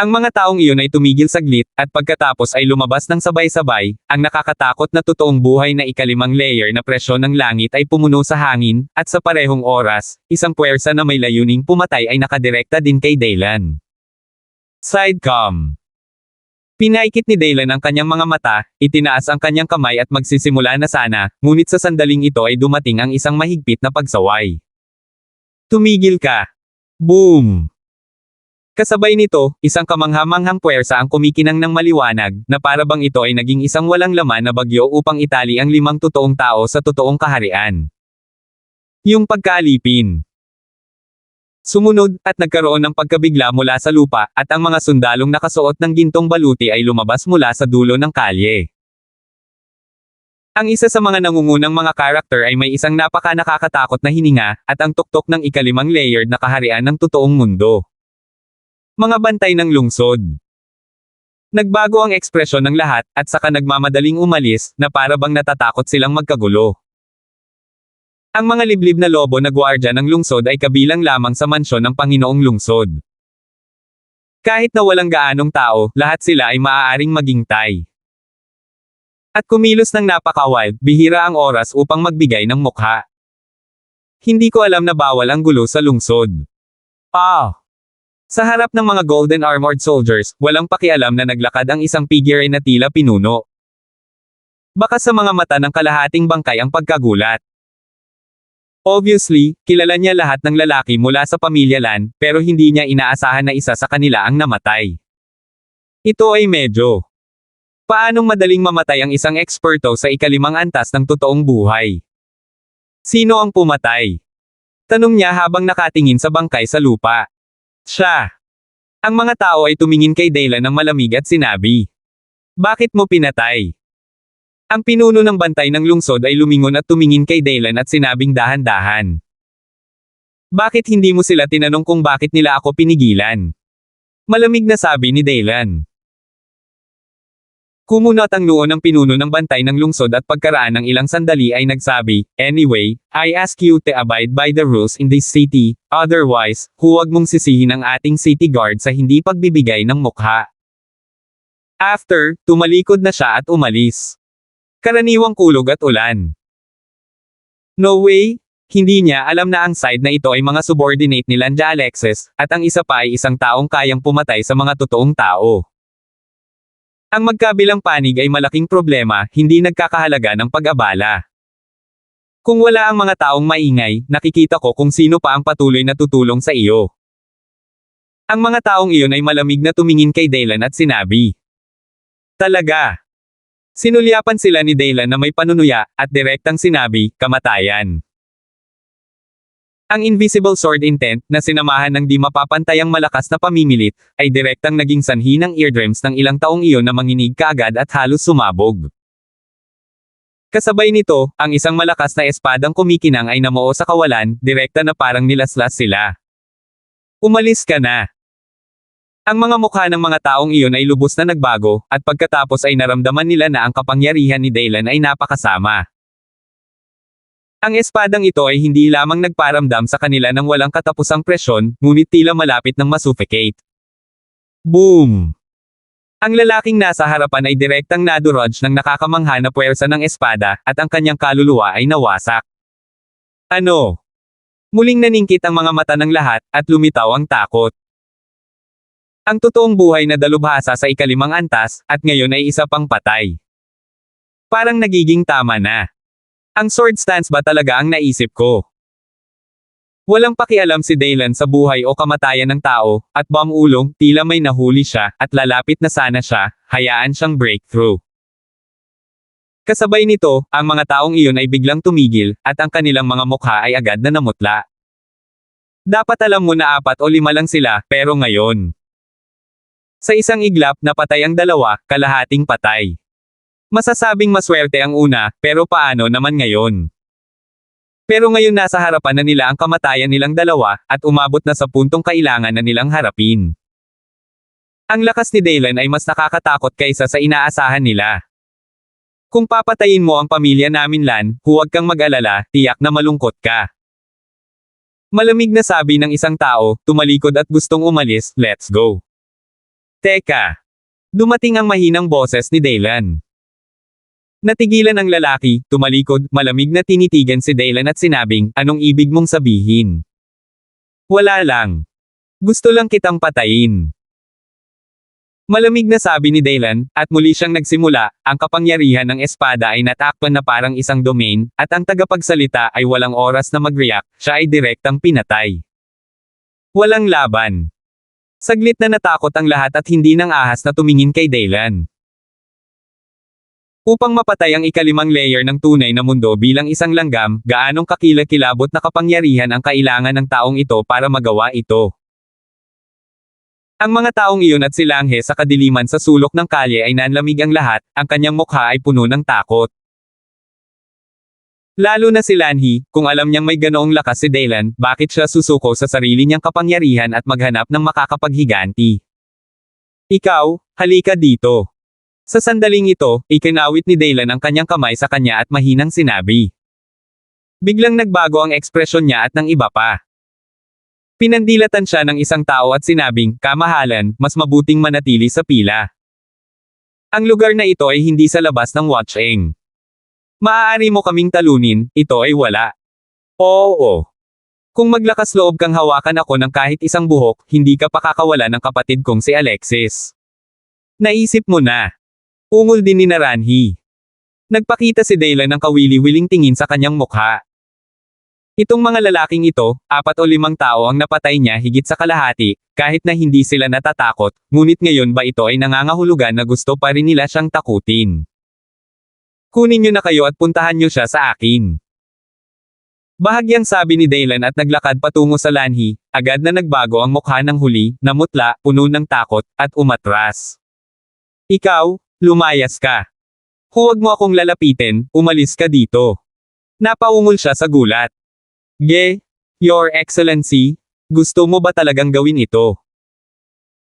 Ang mga taong iyon ay tumigil saglit, at pagkatapos ay lumabas ng sabay-sabay, ang nakakatakot na totoong buhay na ikalimang layer na presyon ng langit ay pumuno sa hangin, at sa parehong oras, isang puwersa na may layuning pumatay ay nakadirekta din kay Daylan. Sidecam. Pinaikit ni Daylan ang kanyang mga mata, itinaas ang kanyang kamay at magsisimula na sana, ngunit sa sandaling ito ay dumating ang isang mahigpit na pagsaway. Tumigil ka. Boom! Kasabay nito, isang kamangha-manghang puwersa ang kumikinang ng maliwanag, na para bang ito ay naging isang walang laman na bagyo upang itali ang 5 totoong tao sa totoong kaharian. Yung pagkaalipin. Sumunod, at nagkaroon ng pagkabigla mula sa lupa, at ang mga sundalong nakasuot ng gintong baluti ay lumabas mula sa dulo ng kalye. Ang isa sa mga nangungunang mga karakter ay may isang napaka-nakakatakot na hininga, at ang tuktok ng ikalimang layered na kaharian ng totoong mundo. Mga bantay ng lungsod. Nagbago ang ekspresyon ng lahat, at saka nagmamadaling umalis, na para bang natatakot silang magkagulo. Ang mga liblib na lobo na gwardya ng lungsod ay kabilang lamang sa mansyon ng Panginoong Lungsod. Kahit na walang gaanong tao, lahat sila ay maaaring maging tay. At kumilos ng napaka-wild, bihira ang oras upang magbigay ng mukha. Hindi ko alam na bawal ang gulo sa lungsod. Sa harap ng mga golden armored soldiers, walang pakialam na naglakad ang isang figure na tila pinuno. Baka sa mga mata ng kalahating bangkay ang pagkagulat. Obviously, kilala niya lahat ng lalaki mula sa pamilya Lan, pero hindi niya inaasahan na isa sa kanila ang namatay. Ito ay medyo. Paanong madaling mamatay ang isang eksperto sa ikalimang antas ng totoong buhay? Sino ang pumatay? Tanong niya habang nakatingin sa bangkay sa lupa. Siya. Ang mga tao ay tumingin kay Daylan ng malamig at sinabi. Bakit mo pinatay? Ang pinuno ng bantay ng lungsod ay lumingon at tumingin kay Daylan at sinabing dahan-dahan. Bakit hindi mo sila tinanong kung bakit nila ako pinigilan? Malamig na sabi ni Daylan. Kumunot ang noo ng pinuno ng bantay ng lungsod at pagkaraan ng ilang sandali ay nagsabi, Anyway, I ask you to abide by the rules in this city, otherwise, huwag mong sisihin ang ating city guard sa hindi pagbibigay ng mukha. After, tumalikod na siya at umalis. Karaniwang kulog at ulan. No way, hindi niya alam na ang side na ito ay mga subordinate ni Lanja Alexis, at ang isa pa ay isang taong kayang pumatay sa mga totoong tao. Ang magkabilang panig ay malaking problema, hindi nagkakahalaga ng pag-abala. Kung wala ang mga taong maingay, nakikita ko kung sino pa ang patuloy na tutulong sa iyo. Ang mga taong iyon ay malamig na tumingin kay Daylan at sinabi. Talaga. Sinulyapan sila ni Daylan na may panunuya, at direktang sinabi, kamatayan. Ang invisible sword intent, na sinamahan ng di mapapantayang malakas na pamimilit, ay direktang naging sanhi ng eardrums ng ilang taong iyon na manginig kaagad at halos sumabog. Kasabay nito, ang isang malakas na espadang kumikinang ay namuo sa kawalan, direkta na parang nilaslas sila. Umalis ka na. Ang mga mukha ng mga taong iyon ay lubos na nagbago, at pagkatapos ay naramdaman nila na ang kapangyarihan ni Daylan ay napakasama. Ang espadang ito ay hindi lamang nagparamdam sa kanila ng walang katapusang presyon, ngunit tila malapit ng masuffocate. Boom! Ang lalaking nasa harapan ay direktang nadurodge ng nakakamangha na puwersa ng espada, at ang kanyang kaluluwa ay nawasak. Ano? Muling naningkit ang mga mata ng lahat, at lumitaw ang takot. Ang totoong buhay na dalubhasa sa ikalimang antas, at ngayon ay isa pang patay. Parang nagiging tama na. Ang sword stance ba talaga ang naisip ko? Walang pakialam si Daylan sa buhay o kamatayan ng tao, at bamulong, tila may nahuli siya, at lalapit na sana siya, hayaan siyang breakthrough. Kasabay nito, ang mga taong iyon ay biglang tumigil, at ang kanilang mga mukha ay agad na namutla. Dapat alam mo na 4 o 5 lang sila, pero ngayon. Sa isang iglap, napatay ang dalawa, kalahating patay. Masasabing maswerte ang una, pero paano naman ngayon? Pero ngayon nasa harapan na nila ang kamatayan nilang dalawa, at umabot na sa puntong kailangan na nilang harapin. Ang lakas ni Daylan ay mas nakakatakot kaysa sa inaasahan nila. Kung papatayin mo ang pamilya namin Lan, huwag kang mag-alala, tiyak na malungkot ka. Malamig na sabi ng isang tao, tumalikod at gustong umalis, let's go. Teka. Dumating ang mahinang boses ni Daylan. Natigilan ang lalaki, tumalikod, malamig na tinitigan si Daylan at sinabing, anong ibig mong sabihin? Wala lang. Gusto lang kitang patayin. Malamig na sabi ni Daylan, at muli siyang nagsimula, ang kapangyarihan ng espada ay natakpan na parang isang domain, at ang tagapagsalita ay walang oras na mag-react, siya ay direktang pinatay. Walang laban. Saglit na natakot ang lahat at hindi nang ahas na tumingin kay Daylan. Upang mapatay ang ikalimang layer ng tunay na mundo bilang isang langgam, gaanong kakilakilabot na kapangyarihan ang kailangan ng taong ito para magawa ito. Ang mga taong iyon at si Langhe sa kadiliman sa sulok ng kalye ay nanlamig ang lahat, ang kanyang mukha ay puno ng takot. Lalo na si Lanhe, kung alam niyang may ganoong lakas si Daylan, bakit siya susuko sa sarili niyang kapangyarihan at maghanap ng makakapaghiganti? Ikaw, halika dito. Sa sandaling ito, ikinawit ni Daylan ang kanyang kamay sa kanya at mahinang sinabi. Biglang nagbago ang ekspresyon niya at ng iba pa. Pinandilatan siya ng isang tao at sinabing, kamahalan, mas mabuting manatili sa pila. Ang lugar na ito ay hindi sa labas ng Watcheng. Maaari mo kaming talunin, ito ay wala. Oo. Kung maglakas loob kang hawakan ako ng kahit isang buhok, hindi ka pakakawala ng kapatid kong si Alexis. Naisip mo na. Ungol din ni Naranhi. Nagpakita si Daylan ng kawili-wiling tingin sa kanyang mukha. Itong mga lalaking ito, 4 o 5 tao ang napatay niya higit sa kalahati, kahit na hindi sila natatakot, ngunit ngayon ba ito ay nangangahulugan na gusto pa rin nila siyang takutin. Kunin niyo na kayo at puntahan niyo siya sa akin. Bahagyang sabi ni Daylan at naglakad patungo sa lanhi, agad na nagbago ang mukha ng huli, namutla, puno ng takot, at umatras. Ikaw, lumayas ka. Huwag mo akong lalapitin, umalis ka dito. Napaungol siya sa gulat. Your Excellency, gusto mo ba talagang gawin ito?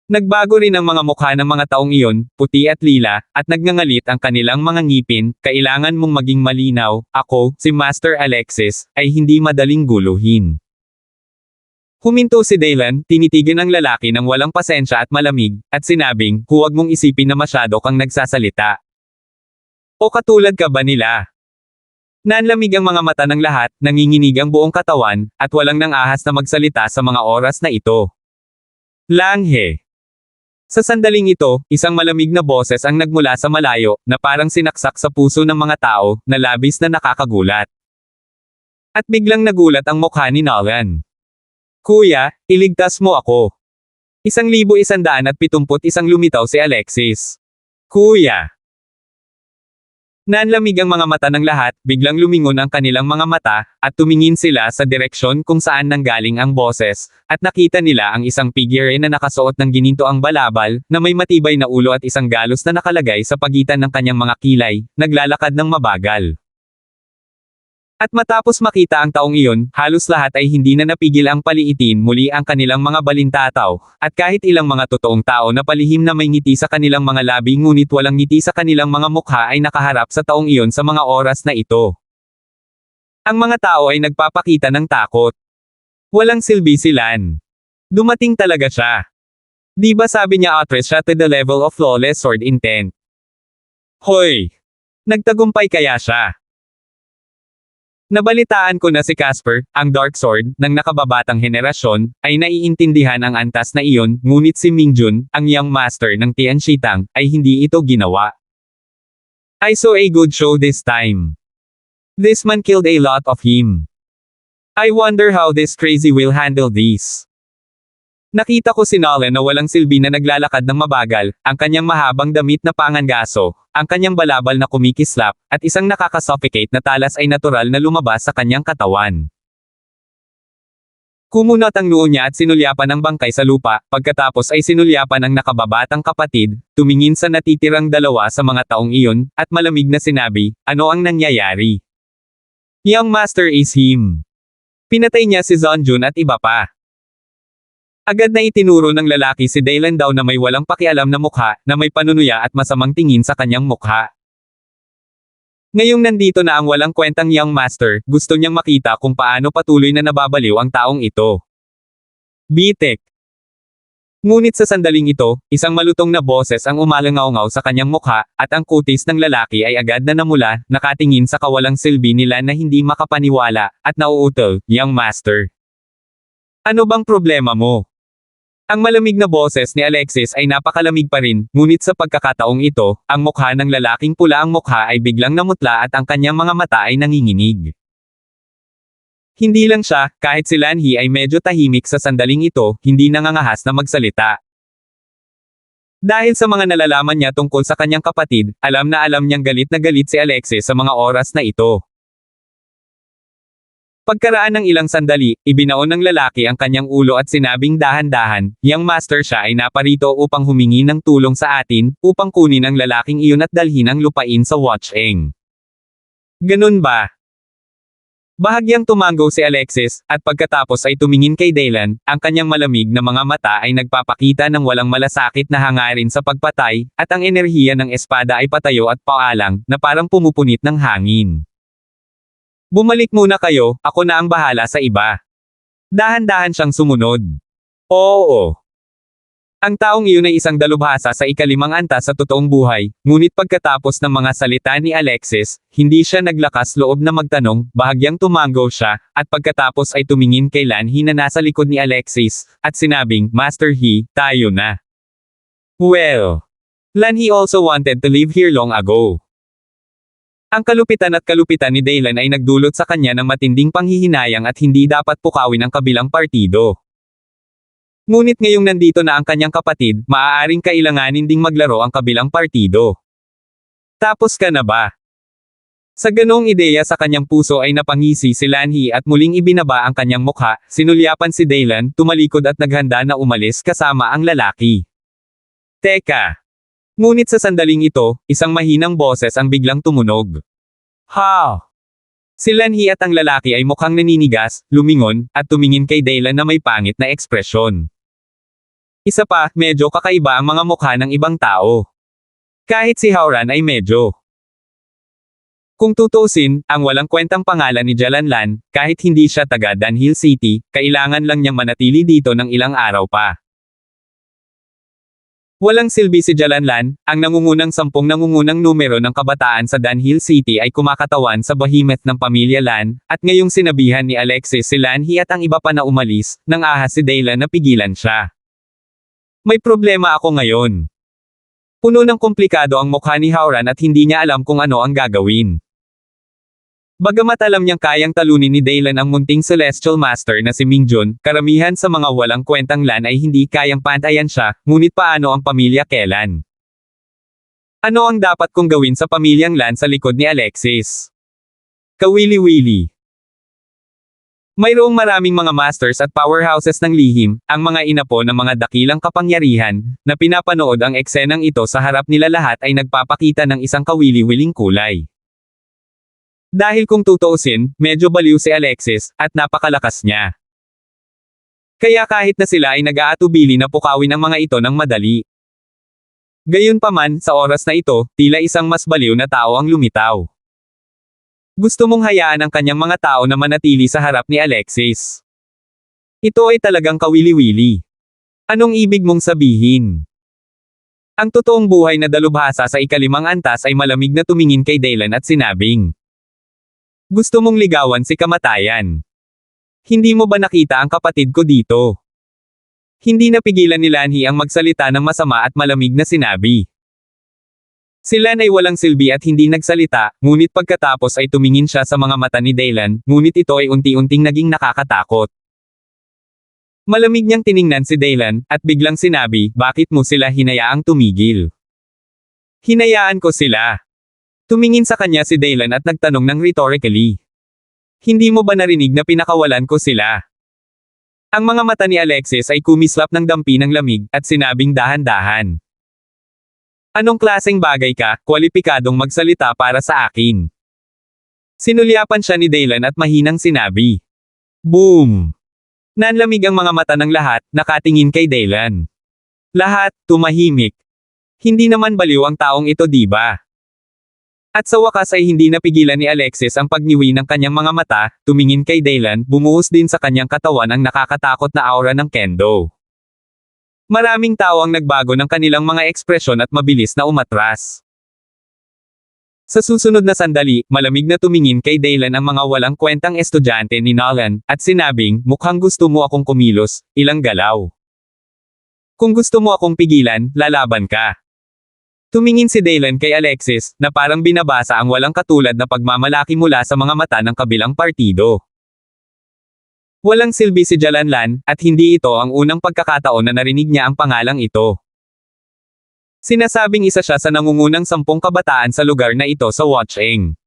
Nagbago rin ang mga mukha ng mga taong iyon, puti at lila, at nagngangalit ang kanilang mga ngipin, kailangan mong maging malinaw, ako, si Master Alexis, ay hindi madaling guluhin. Huminto si Daylan, tinitigan ang lalaki ng walang pasensya at malamig, at sinabing, huwag mong isipin na masyado kang nagsasalita. O katulad ka ba nila? Nanlamig ang mga mata ng lahat, nanginginig ang buong katawan, at walang nang ahas na magsalita sa mga oras na ito. Langhe. Sa sandaling ito, isang malamig na boses ang nagmula sa malayo, na parang sinaksak sa puso ng mga tao, na labis na nakakagulat. At biglang nagulat ang mukha ni Nolan. Kuya, iligtas mo ako. 1,171 lumitaw si Alexis. Kuya. Nanlamig ang mga mata ng lahat, biglang lumingon ang kanilang mga mata, at tumingin sila sa direksyon kung saan nanggaling ang boses, at nakita nila ang isang figure na nakasuot ng ginintoang balabal, na may matibay na ulo at isang galos na nakalagay sa pagitan ng kanyang mga kilay, naglalakad ng mabagal. At matapos makita ang taong iyon, halos lahat ay hindi na napigil ang paliitin muli ang kanilang mga balintataw, at kahit ilang mga totoong tao na palihim na may ngiti sa kanilang mga labi ngunit walang ngiti sa kanilang mga mukha ay nakaharap sa taong iyon sa mga oras na ito. Ang mga tao ay nagpapakita ng takot. Walang silbi si Lan. Dumating talaga siya. Di ba sabi niya actress siya to the level of flawless sword intent? Hoy! Nagtagumpay kaya siya? Nabalitaan ko na si Casper, ang Dark Sword, ng nakababatang henerasyon, ay naiintindihan ang antas na iyon, ngunit si Mingjun, ang Young Master ng Tian Shitang, ay hindi ito ginawa. I saw a good show this time. This man killed a lot of him. I wonder how this crazy will handle this. Nakita ko si Nolan na walang silbi na naglalakad ng mabagal, ang kanyang mahabang damit na pangangaso, ang kanyang balabal na kumikislap, at isang nakakasuffocate na talas ay natural na lumabas sa kanyang katawan. Kumunot ang noo niya at sinulyapan ang bangkay sa lupa, pagkatapos ay sinulyapan ang nakababatang kapatid, tumingin sa natitirang dalawa sa mga taong iyon, at malamig na sinabi, ano ang nangyayari? Young Master is him. Pinatay niya si Zonjun at iba pa. Agad na itinuro ng lalaki si Daylan daw na may walang pakialam na mukha, na may panunuya at masamang tingin sa kanyang mukha. Ngayong nandito na ang walang kwentang Young Master, gusto niyang makita kung paano patuloy na nababaliw ang taong ito. Bitek. Ngunit sa sandaling ito, isang malutong na boses ang umalangaw-ngaw sa kanyang mukha, at ang kutis ng lalaki ay agad na namula, nakatingin sa kawalang silbi nila na hindi makapaniwala, at nauutal, Young Master. Ano bang problema mo? Ang malamig na boses ni Alexis ay napakalamig pa rin, ngunit sa pagkakataong ito, ang mukha ng lalaking pula ang mukha ay biglang namutla at ang kanyang mga mata ay nanginginig. Hindi lang siya, kahit si Lanhi ay medyo tahimik sa sandaling ito, hindi nangangahas na magsalita. Dahil sa mga nalalaman niya tungkol sa kanyang kapatid, alam na alam niyang galit na galit si Alexis sa mga oras na ito. Pagkaraan ng ilang sandali, ibinaon ng lalaki ang kanyang ulo at sinabing dahan-dahan, Young Master siya ay naparito upang humingi ng tulong sa atin, upang kunin ang lalaking iyon at dalhin ang lupain sa Watcheng. Ganun ba? Bahagyang tumango si Alexis, at pagkatapos ay tumingin kay Daylan, ang kanyang malamig na mga mata ay nagpapakita ng walang malasakit na hangarin sa pagpatay, at ang enerhiya ng espada ay patayo at paalang, na parang pumupunit ng hangin. Bumalik muna kayo, ako na ang bahala sa iba. Dahan-dahan siyang sumunod. Oo. Ang taong iyon ay isang dalubhasa sa ikalimang antas sa totoong buhay, ngunit pagkatapos ng mga salita ni Alexis, hindi siya naglakas loob na magtanong, bahagyang tumango siya, at pagkatapos ay tumingin kay Lanhi na nasa likod ni Alexis, at sinabing, Master He, tayo na. Well, Lanhi also wanted to leave here long ago. Ang kalupitan ni Daylan ay nagdulot sa kanya ng matinding panghihinayang at hindi dapat pukawin ang kabilang partido. Ngunit ngayong nandito na ang kanyang kapatid, maaaring kailanganin ding maglaro ang kabilang partido. Tapos ka na ba? Sa ganong ideya sa kanyang puso ay napangisi si Lanhi at muling ibinaba ang kanyang mukha, sinulyapan si Daylan, tumalikod at naghanda na umalis kasama ang lalaki. Teka! Ngunit sa sandaling ito, isang mahinang boses ang biglang tumunog. Ha! Si Lanhi at ang lalaki ay mukhang naninigas, lumingon, at tumingin kay Daylan na may pangit na ekspresyon. Isa pa, medyo kakaiba ang mga mukha ng ibang tao. Kahit si Howran ay medyo. Kung tutuusin, ang walang kwentang pangalan ni Jalanlan, kahit hindi siya taga Dunhill City, kailangan lang niyang manatili dito ng ilang araw pa. Walang silbi si Jalanlan, ang nangungunang 10 nangungunang numero ng kabataan sa Dunhill City ay kumakatawan sa behemoth ng pamilya Lan, at ngayong sinabihan ni Alexis si Lanhi at ang iba pa na umalis, nang ahas si Daylan na pigilan siya. May problema ako ngayon. Puno ng komplikado ang mukha ni Howran at hindi niya alam kung ano ang gagawin. Bagamat alam niyang kayang talunin ni Daylan ang munting Celestial Master na si Mingjun, karamihan sa mga walang kwentang Lan ay hindi kayang pantayan siya, ngunit paano ang pamilya Kelan? Ano ang dapat kong gawin sa pamilyang Lan sa likod ni Alexis? Kawili-wili. Mayroong maraming mga masters at powerhouses ng lihim, ang mga inapo ng mga dakilang kapangyarihan, na pinapanood ang eksenang ito sa harap nila lahat ay nagpapakita ng isang kawili-wiling kulay. Dahil kung tutuusin, medyo baliw si Alexis, at napakalakas niya. Kaya kahit na sila ay nag-aatubili na pukawin ang mga ito ng madali. Gayunpaman, sa oras na ito, tila isang mas baliw na tao ang lumitaw. Gusto mong hayaan ang kanyang mga tao na manatili sa harap ni Alexis. Ito ay talagang kawili-wili. Anong ibig mong sabihin? Ang totoong buhay na dalubhasa sa ikalimang antas ay malamig na tumingin kay Daylan at sinabing, gusto mong ligawan si kamatayan. Hindi mo ba nakita ang kapatid ko dito? Hindi napigilan ni Lanhi ang magsalita ng masama at malamig na sinabi. Si Lan ay walang silbi at hindi nagsalita, ngunit pagkatapos ay tumingin siya sa mga mata ni Daylan, ngunit ito ay unti-unting naging nakakatakot. Malamig niyang tiningnan si Daylan, at biglang sinabi, bakit mo sila hinayaang tumigil? Hinayaan ko sila. Tumingin sa kanya si Daylan at nagtanong ng rhetorically. Hindi mo ba narinig na pinakawalan ko sila? Ang mga mata ni Alexis ay kumislap ng dampi ng lamig, at sinabing dahan-dahan. Anong klaseng bagay ka, kwalipikadong magsalita para sa akin? Sinulyapan siya ni Daylan at mahinang sinabi. Boom! Nanlamig ang mga mata ng lahat, nakatingin kay Daylan. Lahat, tumahimik. Hindi naman baliw ang taong ito diba? At sa wakas ay hindi napigilan ni Alexis ang pagniwi ng kanyang mga mata, tumingin kay Daylan, bumuhos din sa kanyang katawan ang nakakatakot na aura ng kendo. Maraming tao ang nagbago ng kanilang mga ekspresyon at mabilis na umatras. Sa susunod na sandali, malamig na tumingin kay Daylan ang mga walang kwentang estudyante ni Nolan, at sinabing, mukhang gusto mo akong kumilos, ilang galaw. Kung gusto mo akong pigilan, lalaban ka. Tumingin si Daylan kay Alexis, na parang binabasa ang walang katulad na pagmamalaki mula sa mga mata ng kabilang partido. Walang silbi si Jalanlan, at hindi ito ang unang pagkakataon na narinig niya ang pangalang ito. Sinasabing isa siya sa nangungunang 10 kabataan sa lugar na ito sa Watching.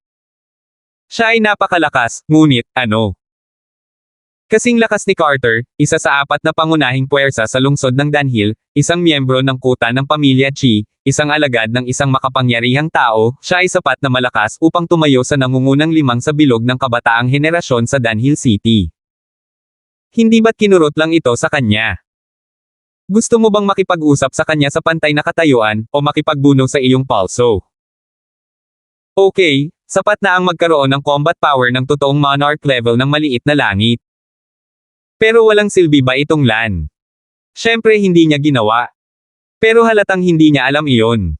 Siya ay napakalakas, ngunit, ano? Kasing lakas ni Carter, isa sa 4 na pangunahing puwersa sa lungsod ng Dunhill, isang miyembro ng kuta ng pamilya Chi, isang alagad ng isang makapangyarihang tao, siya ay sapat na malakas upang tumayo sa nangungunang 5 sa bilog ng kabataang henerasyon sa Dunhill City. Hindi ba't kinurot lang ito sa kanya? Gusto mo bang makipag-usap sa kanya sa pantay na katayuan, o makipagbuno sa iyong palso? Okay, sapat na ang magkaroon ng combat power ng totoong monarch level ng maliit na langit. Pero walang silbi ba itong Lan? Siyempre hindi niya ginawa. Pero halatang hindi niya alam iyon.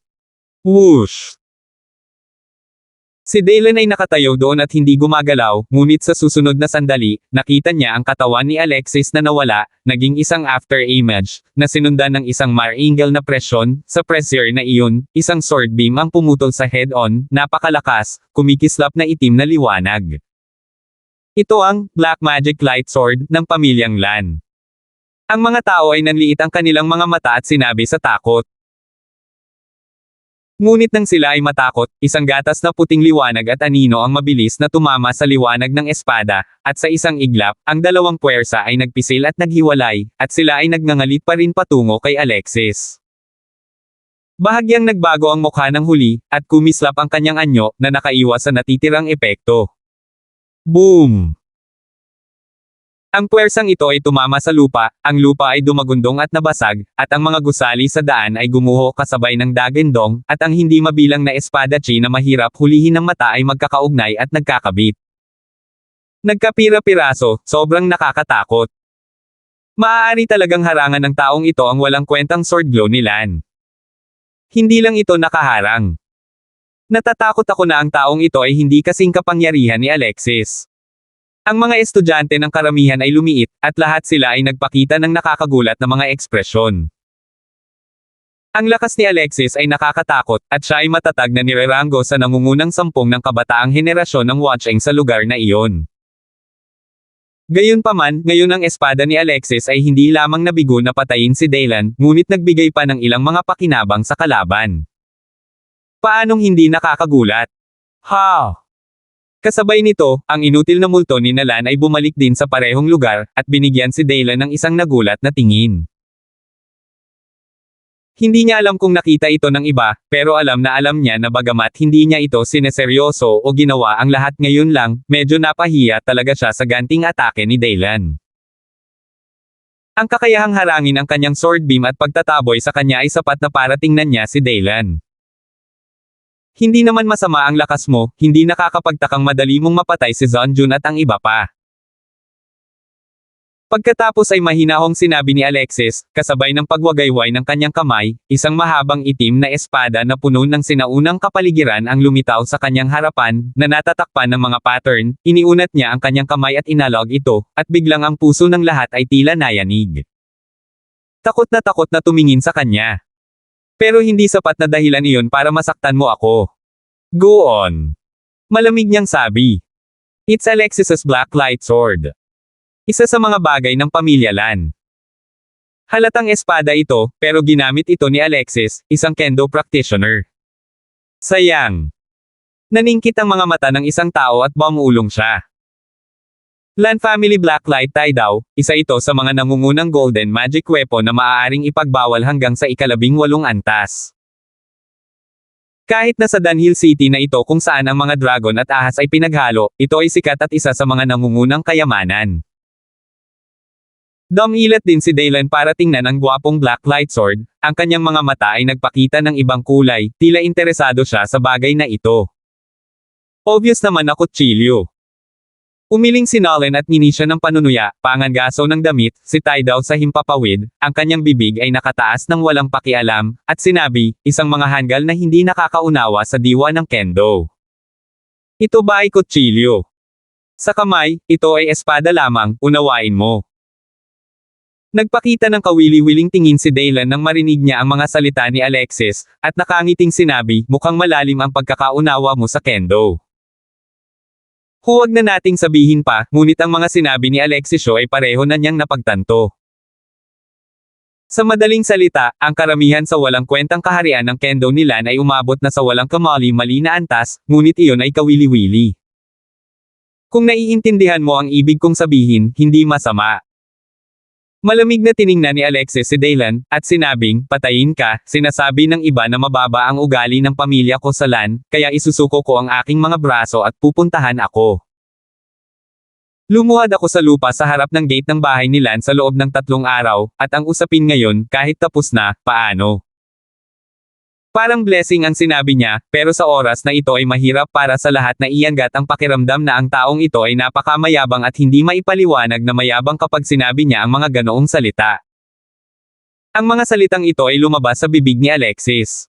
Whoosh! Si Dalen ay nakatayo doon at hindi gumagalaw, ngunit sa susunod na sandali, nakita niya ang katawan ni Alexis na nawala, naging isang after-image, na sinundan ng isang mar-angle na presyon, sa pressure na iyon, isang sword beam ang pumutol sa head-on, napakalakas, kumikislap na itim na liwanag. Ito ang Black Magic Light Sword ng pamilyang Lan. Ang mga tao ay nanliit ang kanilang mga mata at sinabi sa takot. Ngunit nang sila ay matakot, isang gatas na puting liwanag at anino ang mabilis na tumama sa liwanag ng espada, at sa isang iglap, ang dalawang puwersa ay nagpisil at naghiwalay, at sila ay nagngangalit pa rin patungo kay Alexis. Bahagyang nagbago ang mukha ng huli, at kumislap ang kanyang anyo, na nakaiwas sa natitirang epekto. Boom! Ang puwersang ito ay tumama sa lupa, ang lupa ay dumagundong at nabasag, at ang mga gusali sa daan ay gumuho kasabay ng dagendong, at ang hindi mabilang na espadachi na mahirap hulihin ng mata ay magkakaugnay at nagkakabit. Nagkapira-piraso, sobrang nakakatakot. Maaari talagang harangan ng taong ito ang walang kwentang sword glow ni Lan. Hindi lang ito nakaharang. Natatakot ako na ang taong ito ay hindi kasing kapangyarihan ni Alexis. Ang mga estudyante ng karamihan ay lumiit, at lahat sila ay nagpakita ng nakakagulat na mga ekspresyon. Ang lakas ni Alexis ay nakakatakot, at siya ay matatag na nireranggo sa nangungunang 10 ng kabataang henerasyon ng Watcheng sa lugar na iyon. Gayunpaman, ngayon ang espada ni Alexis ay hindi lamang nabigo na patayin si Dalen, ngunit nagbigay pa ng ilang mga pakinabang sa kalaban. Paanong hindi nakakagulat? Ha! Kasabay nito, ang inutil na multo ni Lan ay bumalik din sa parehong lugar, at binigyan si Dalen ng isang nagulat na tingin. Hindi niya alam kung nakita ito ng iba, pero alam niya na bagamat hindi niya ito sineseryoso o ginawa ang lahat ngayon lang, medyo napahiya talaga siya sa ganting atake ni Dalen. Ang kakayahang harangin ang kanyang sword beam at pagtataboy sa kanya ay sapat na para tingnan niya si Dalen. Hindi naman masama ang lakas mo, hindi nakakapagtakang madali mong mapatay si Zonjun at ang iba pa. Pagkatapos ay mahinahong sinabi ni Alexis, kasabay ng pagwagayway ng kanyang kamay, isang mahabang itim na espada na puno ng sinaunang kapaligiran ang lumitaw sa kanyang harapan, na natatakpan ng mga pattern, iniunat niya ang kanyang kamay at inalog ito, at biglang ang puso ng lahat ay tila nayanig. Takot na tumingin sa kanya. Pero hindi sapat na dahilan iyon para masaktan mo ako. Go on. Malamig niyang sabi. It's Alexis's Black Light Sword. Isa sa mga bagay ng pamilya Lan. Halatang espada ito, pero ginamit ito ni Alexis, isang kendo practitioner. Sayang. Naningkit ang mga mata ng isang tao at bumulong siya. Lan Family Blacklight Tai daw, isa ito sa mga nangungunang golden magic weapon na maaaring ipagbawal hanggang sa 18 antas. Kahit na sa Dunhill City na ito kung saan ang mga dragon at ahas ay pinaghalo, ito ay sikat at isa sa mga nangungunang kayamanan. Dumilat din si Dalen para tingnan ang gwapong Black Light Sword, ang kanyang mga mata ay nagpakita ng ibang kulay, tila interesado siya sa bagay na ito. Obvious naman na kutsilyo. Umiling si Nolan at ngini siya ng panunuya, pangangaso ng damit, si Tai daw sa himpapawid, ang kanyang bibig ay nakataas ng walang pakialam, at sinabi, isang mga hanggal na hindi nakakaunawa sa diwa ng kendo. Ito ba ay kutsilyo? Sa kamay, ito ay espada lamang, unawain mo. Nagpakita ng kawili-wiling tingin si Dalen nang marinig niya ang mga salita ni Alexis, at nakangiting sinabi, mukhang malalim ang pagkakaunawa mo sa kendo. Huwag na nating sabihin pa, ngunit ang mga sinabi ni Alexisio ay pareho na niyang napagtanto. Sa madaling salita, ang karamihan sa walang kwentang kaharian ng kendo ni Lan ay umabot na sa walang kamali-mali na antas, ngunit iyon ay kawili-wili. Kung naiintindihan mo ang ibig kong sabihin, hindi masama. Malamig na tiningnan ni Alexis si Dalen, at sinabing, patayin ka, sinasabi ng iba na mababa ang ugali ng pamilya ko sa Lan, kaya isusuko ko ang aking mga braso at pupuntahan ako. Lumuhad ako sa lupa sa harap ng gate ng bahay ni Lan sa loob ng 3 araw, at ang usapin ngayon, kahit tapos na, paano? Parang blessing ang sinabi niya, pero sa oras na ito ay mahirap para sa lahat na iangat ang pakiramdam na ang taong ito ay napakamayabang at hindi maipaliwanag na mayabang kapag sinabi niya ang mga ganoong salita. Ang mga salitang ito ay lumabas sa bibig ni Alexis.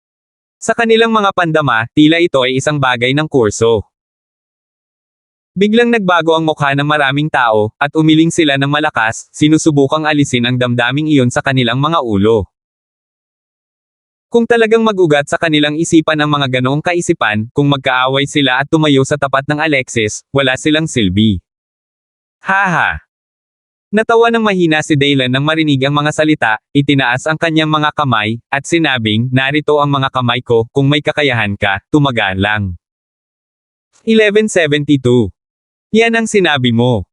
Sa kanilang mga pandama, tila ito ay isang bagay ng kurso. Biglang nagbago ang mukha ng maraming tao, at umiling sila ng malakas, sinusubukang alisin ang damdaming iyon sa kanilang mga ulo. Kung talagang mag-ugat sa kanilang isipan ang mga ganoong kaisipan, kung magkaaway sila at tumayo sa tapat ng Alexis, wala silang silbi. Haha! Natawa ng mahina si Daylan nang marinig ang mga salita, itinaas ang kanyang mga kamay, at sinabing, narito ang mga kamay ko, kung may kakayahan ka, tumaga lang. 1172. Yan ang sinabi mo.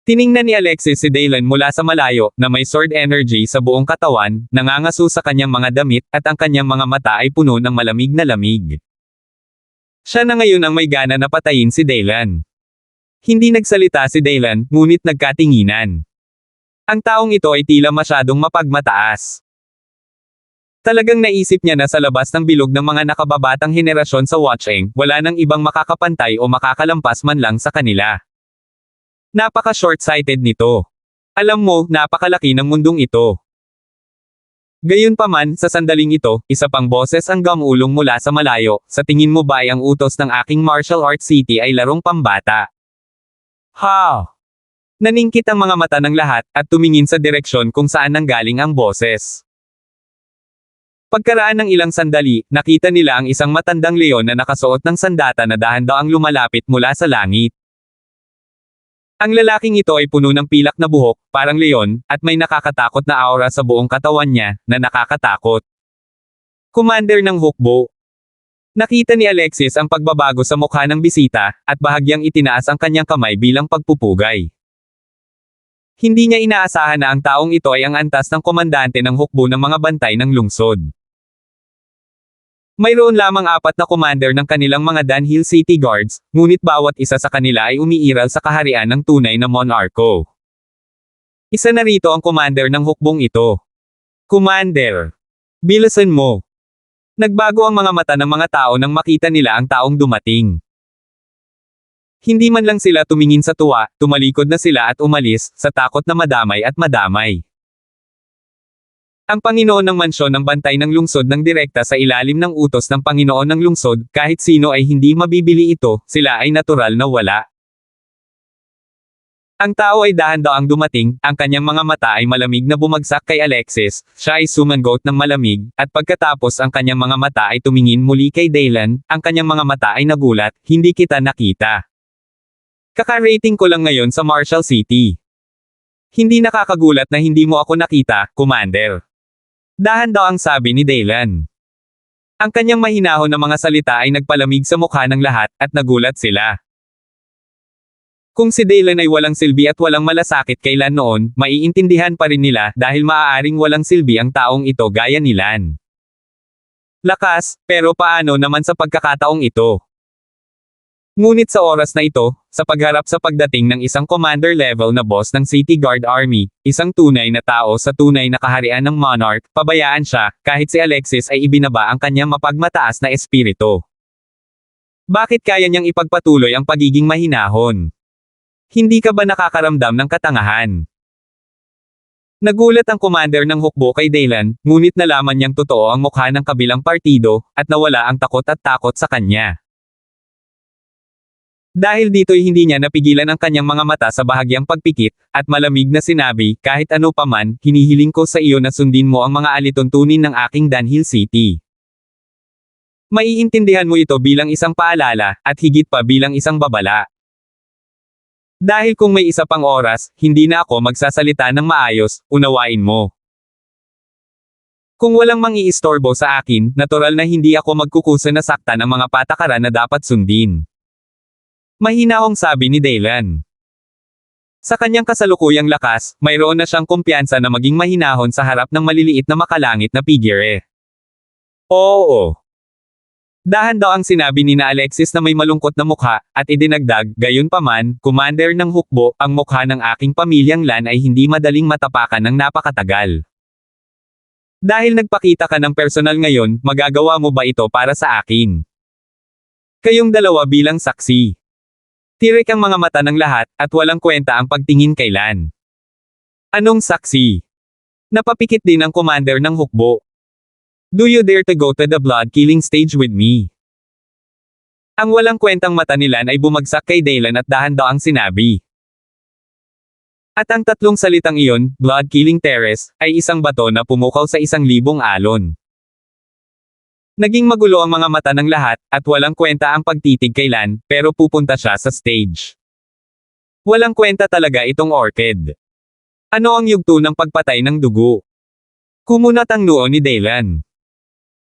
Tiningnan ni Alexis si Daylan mula sa malayo, na may sword energy sa buong katawan, nangangaso sa kanyang mga damit, at ang kanyang mga mata ay puno ng malamig na lamig. Siya na ngayon ang may gana na patayin si Daylan. Hindi nagsalita si Daylan, ngunit nagkatinginan. Ang taong ito ay tila masyadong mapagmataas. Talagang naisip niya na sa labas ng bilog ng mga nakababatang henerasyon sa Watcheng, wala nang ibang makakapantay o makakalampas man lang sa kanila. Napaka-short-sighted nito. Alam mo, napakalaki ng mundong ito. Gayunpaman, sa sandaling ito, isa pang boses ang gamulong mula sa malayo, sa tingin mo ba ay ang utos ng aking martial arts city ay larong pambata? Ha! Naningkit ang mga mata ng lahat, at tumingin sa direksyon kung saan nanggaling ang boses. Pagkaraan ng ilang sandali, nakita nila ang isang matandang leon na nakasuot ng sandata na dahan-daang lumalapit mula sa langit. Ang lalaking ito ay puno ng pilak na buhok, parang leon, at may nakakatakot na aura sa buong katawan niya, na nakakatakot. Commander ng hukbo. Nakita ni Alexis ang pagbabago sa mukha ng bisita, at bahagyang itinaas ang kanyang kamay bilang pagpupugay. Hindi niya inaasahan na ang taong ito ay ang antas ng komandante ng hukbo ng mga bantay ng lungsod. Mayroon lamang 4 na commander ng kanilang mga Dunhill City Guards, ngunit bawat isa sa kanila ay umiiral sa kaharian ng tunay na monarko. Isa na rito ang commander ng hukbong ito. Commander! Bilisan mo! Nagbago ang mga mata ng mga tao nang makita nila ang taong dumating. Hindi man lang sila tumingin sa tuwa, tumalikod na sila at umalis, sa takot na madamay at madamay. Ang Panginoon ng mansyon ng bantay ng lungsod ng direkta sa ilalim ng utos ng Panginoon ng lungsod, kahit sino ay hindi mabibili ito, sila ay natural na wala. Ang tao ay dahan-daang dumating, ang kanyang mga mata ay malamig na bumagsak kay Alexis, siya ay sumangot ng malamig, at pagkatapos ang kanyang mga mata ay tumingin muli kay Daylan, ang kanyang mga mata ay nagulat, hindi kita nakita. Kaka-rating ko lang ngayon sa Marshall City. Hindi nakakagulat na hindi mo ako nakita, Commander. Dahan-daang sabi ni Daylan. Ang kanyang mahinahon na mga salita ay nagpalamig sa mukha ng lahat, at nagulat sila. Kung si Daylan ay walang silbi at walang malasakit kailan noon, maiintindihan pa rin nila dahil maaaring walang silbi ang taong ito gaya ni Lan. Lakas, pero paano naman sa pagkakataong ito? Ngunit sa oras na ito, sa pagharap sa pagdating ng isang commander-level na boss ng City Guard Army, isang tunay na tao sa tunay na kaharian ng monarch, pabayaan siya, kahit si Alexis ay ibinaba ang kanyang mapagmataas na espiritu. Bakit kaya niyang ipagpatuloy ang pagiging mahinahon? Hindi ka ba nakakaramdam ng katangahan? Nagulat ang commander ng hukbo kay Daylan, ngunit nalaman niyang totoo ang mukha ng kabilang partido, at nawala ang takot at takot sa kanya. Dahil dito'y hindi niya napigilan ang kanyang mga mata sa bahagyang pagpikit, at malamig na sinabi, kahit ano paman, hinihiling ko sa iyo na sundin mo ang mga alituntunin ng aking Dunhill City. Maiintindihan mo ito bilang isang paalala, at higit pa bilang isang babala. Dahil kung may isa pang oras, hindi na ako magsasalita ng maayos, unawain mo. Kung walang mangiistorbo sa akin, natural na hindi ako magkukusa na saktan ang mga patakaran na dapat sundin. Mahinahong sabi ni Daylan. Sa kanyang kasalukuyang lakas, mayroon na siyang kumpiyansa na maging mahinahon sa harap ng maliliit na makalangit na figure. Oo. Dahan-daang sinabi ni na Alexis na may malungkot na mukha, at idinagdag, gayunpaman, Commander ng hukbo, ang mukha ng aking pamilyang Lan ay hindi madaling matapakan ng napakatagal. Dahil nagpakita ka ng personal ngayon, magagawa mo ba ito para sa akin? Kayong dalawa bilang saksi. Tirik ang mga mata ng lahat, at walang kwenta ang pagtingin kay Lan. Anong saksi? Napapikit din ang commander ng hukbo. Do you dare to go to the blood-killing stage with me? Ang walang kwentang mata ni Lan ay bumagsak kay Daylan at dahan-daang sinabi. At ang tatlong salitang iyon, blood-killing terrace, ay isang bato na pumukaw sa 1,000 alon. Naging magulo ang mga mata ng lahat, at walang kwenta ang pagtitig kay Lan, pero pupunta siya sa stage. Walang kwenta talaga itong orchid. Ano ang yugto ng pagpatay ng dugo? Kumunat ang noo ni Daylan.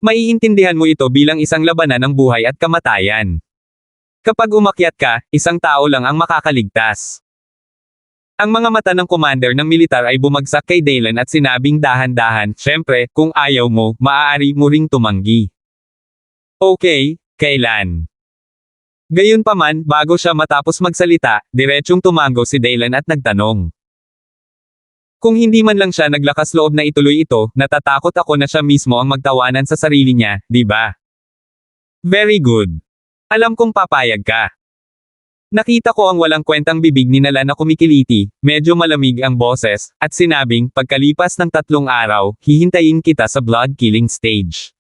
Maiintindihan mo ito bilang isang labanan ng buhay at kamatayan. Kapag umakyat ka, isang tao lang ang makakaligtas. Ang mga mata ng commander ng militar ay bumagsak kay Daylan at sinabing dahan-dahan, syempre, kung ayaw mo, maaari mo ring tumanggi. Okay, kailan? Gayunpaman, bago siya matapos magsalita, diretsyong tumango si Daylan at nagtanong. Kung hindi man lang siya naglakas loob na ituloy ito, natatakot ako na siya mismo ang magtawanan sa sarili niya, di ba? Very good. Alam kong papayag ka. Nakita ko ang walang kwentang bibig ni Lan na kumikiliti, medyo malamig ang boses, at sinabing, pagkalipas ng 3 araw, hihintayin kita sa blood-killing stage.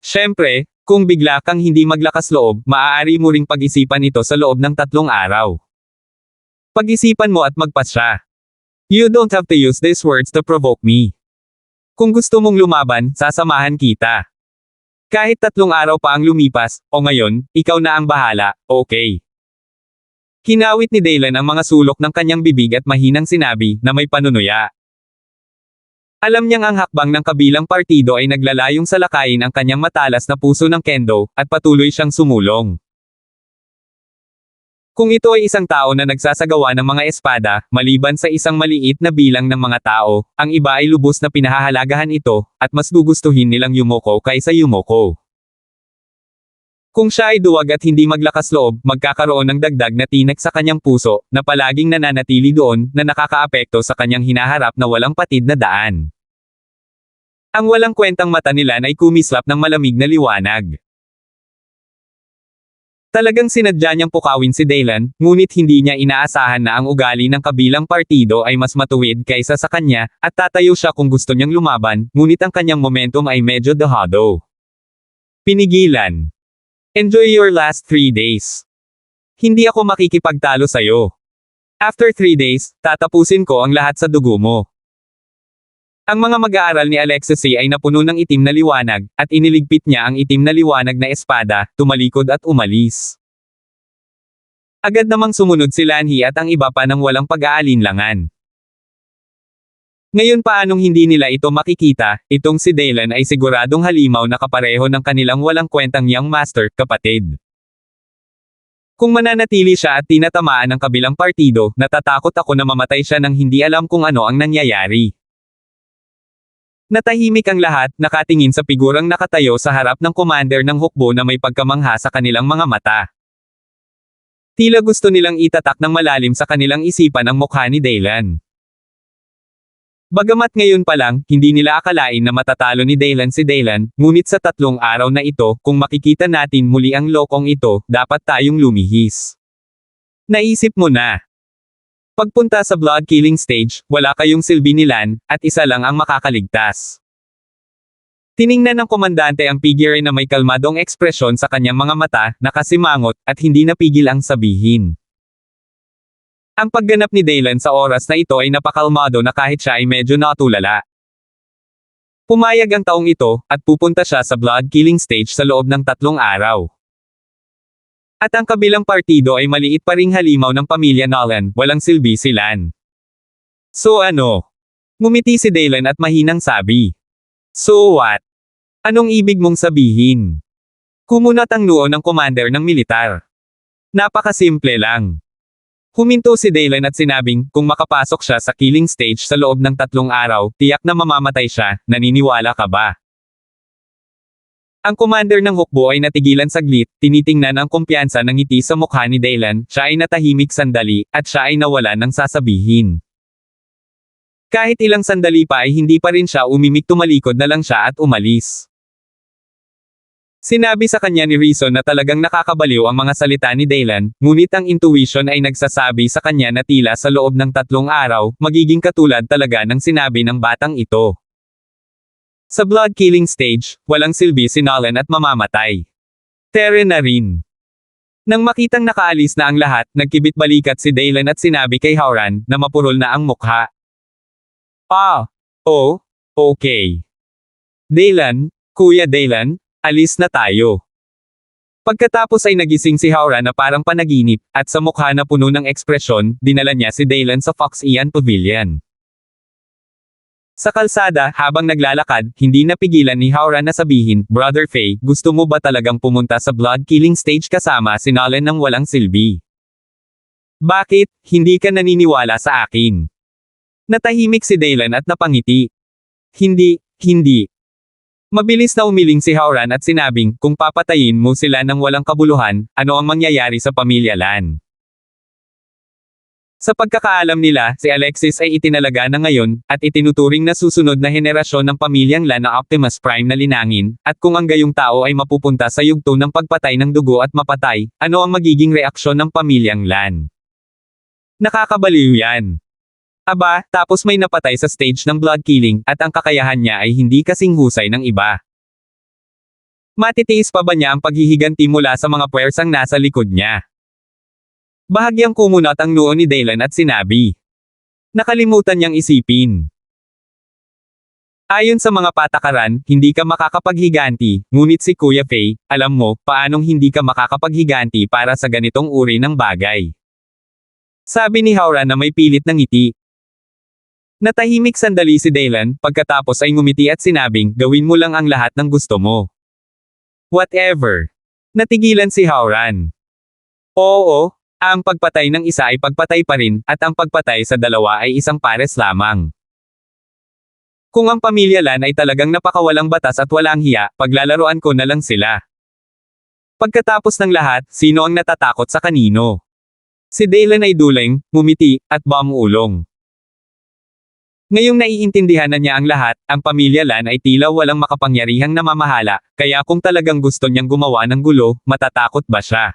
Siyempre, kung bigla kang hindi maglakas loob, maaari mo ring pag-isipan ito sa loob ng 3 araw. Pag-isipan mo at magpasya. You don't have to use these words to provoke me. Kung gusto mong lumaban, sasamahan kita. Kahit 3 araw pa ang lumipas, o ngayon, ikaw na ang bahala, okay. Kinawit ni Daylan ang mga sulok ng kanyang bibig at mahinang sinabi, na may panunuya. Alam niyang ang hakbang ng kabilang partido ay naglalayong salakayin ang kanyang matalas na puso ng kendo, at patuloy siyang sumulong. Kung ito ay isang tao na nagsasagawa ng mga espada, maliban sa isang maliit na bilang ng mga tao, ang iba ay lubos na pinahahalagahan ito, at mas gugustuhin nilang yumoko kaysa yumoko. Kung siya ay duwag at hindi maglakas loob, magkakaroon ng dagdag na tinik sa kanyang puso, na palaging nananatili doon, na nakakaapekto sa kanyang hinaharap na walang patid na daan. Ang walang kwentang mata ni Lan ay kumislap ng malamig na liwanag. Talagang sinadya niyang pukawin si Daylan, ngunit hindi niya inaasahan na ang ugali ng kabilang partido ay mas matuwid kaysa sa kanya, at tatayo siya kung gusto niyang lumaban, ngunit ang kanyang momentum ay medyo dehado. Pinigilan. Enjoy your last 3 days. Hindi ako makikipagtalo sa'yo. After 3 days, tatapusin ko ang lahat sa dugo mo. Ang mga mag-aaral ni Alexis ay napuno ng itim na liwanag, at iniligpit niya ang itim na liwanag na espada, tumalikod at umalis. Agad namang sumunod si Lanhi at ang iba pa ng walang pag-aalinlangan. Ngayon paanong hindi nila ito makikita, itong si Daylan ay siguradong halimaw na kapareho ng kanilang walang kwentang young master, kapatid. Kung mananatili siya at tinatamaan ng kabilang partido, natatakot ako na mamatay siya nang hindi alam kung ano ang nangyayari. Natahimik ang lahat, nakatingin sa figurang nakatayo sa harap ng commander ng hukbo na may pagkamangha sa kanilang mga mata. Tila gusto nilang itatak ng malalim sa kanilang isipan ang mukha ni Daylan. Bagamat ngayon pa lang, hindi nila akalain na matatalo ni Daylan si Daylan, ngunit sa 3 araw na ito, kung makikita natin muli ang lokong ito, dapat tayong lumihis. Naisip mo na. Pagpunta sa blood-killing stage, wala kayong silbi ni Lan, at isa lang ang makakaligtas. Tiningnan ng komandante ang figure na may kalmadong ekspresyon sa kanyang mga mata, nakasimangot, at hindi napigil ang sabihin. Ang pagganap ni Daylan sa oras na ito ay napakalmado na kahit siya ay medyo natulala. Pumayag ang taong ito, at pupunta siya sa blood-killing stage sa loob ng 3 araw. At ang kabilang partido ay maliit pa ring halimaw ng pamilya Nolan, walang silbi si Lan. So ano? Ngumiti si Daylan at mahinang sabi. So what? Anong ibig mong sabihin? Kumunat ang noo ng commander ng militar. Napakasimple lang. Huminto si Daylan at sinabing, kung makapasok siya sa killing stage sa loob ng 3 araw, tiyak na mamamatay siya, naniniwala ka ba? Ang commander ng hukbo ay natigilan saglit, tinitingnan ang kumpiyansa ng ngiti sa mukha ni Daylan, siya ay natahimik sandali, at siya ay nawala ng sasabihin. Kahit ilang sandali pa ay hindi pa rin siya umimik, tumalikod na lang siya at umalis. Sinabi sa kanya ni Reason na talagang nakakabaliw ang mga salita ni Daylan, ngunit ang intuition ay nagsasabi sa kanya na tila sa loob ng 3 araw, magiging katulad talaga ng sinabi ng batang ito. Sa blood killing stage, walang silbi si Nolan at mamamatay. Tere na rin. Nang makitang nakaalis na ang lahat, nagkibit-balikat si Daylan at sinabi kay Howran na mapurol na ang mukha. Oh, okay. Daylan, Kuya Daylan, alis na tayo. Pagkatapos ay nagising si Howran na parang panaginip, at sa mukha na puno ng ekspresyon, dinala niya si Daylan sa Fox Ian Pavilion. Sa kalsada, habang naglalakad, hindi napigilan ni Howran na sabihin, Brother Faye, gusto mo ba talagang pumunta sa blood killing stage kasama si Nolan ng walang silbi? Bakit, hindi ka naniniwala sa akin? Natahimik si Daylan at napangiti. Hindi. Mabilis na umiling si Howran at sinabing, kung papatayin mo sila ng walang kabuluhan, ano ang mangyayari sa pamilya Lan? Sa pagkakaalam nila, si Alexis ay itinalaga na ngayon, at itinuturing na susunod na henerasyon ng pamilyang Lan na Optimus Prime na linangin, at kung ang gayong tao ay mapupunta sa yugto ng pagpatay ng dugo at mapatay, ano ang magiging reaksyon ng pamilyang Lan? Nakakabaliw yan. Aba, tapos may napatay sa stage ng blood killing, at ang kakayahan niya ay hindi kasing husay ng iba. Matitiis pa ba niya ang paghihiganti mula sa mga puwersang nasa likod niya? Bahagyang kumunat ang noo ni Daylan at sinabi. Nakalimutan niyang isipin. Ayon sa mga patakaran, hindi ka makakapaghiganti, ngunit si Kuya Faye, alam mo, paanong hindi ka makakapaghiganti para sa ganitong uri ng bagay? Sabi ni Howran na may pilit ng ngiti. Natahimik sandali si Daylan, pagkatapos ay ngumiti at sinabing, gawin mo lang ang lahat ng gusto mo. Whatever. Natigilan si Howran. Oo. Ang pagpatay ng isa ay pagpatay pa rin, at ang pagpatay sa dalawa ay isang pares lamang. Kung ang pamilya Lan ay talagang napakawalang batas at walang hiya, paglalaroan ko na lang sila. Pagkatapos ng lahat, sino ang natatakot sa kanino? Si Daylan ay duling, ngumiti, at bumulong. Ngayong naiintindihan na niya ang lahat, ang pamilya Lan ay tila walang makapangyarihang namamahala, kaya kung talagang gusto niyang gumawa ng gulo, matatakot ba siya?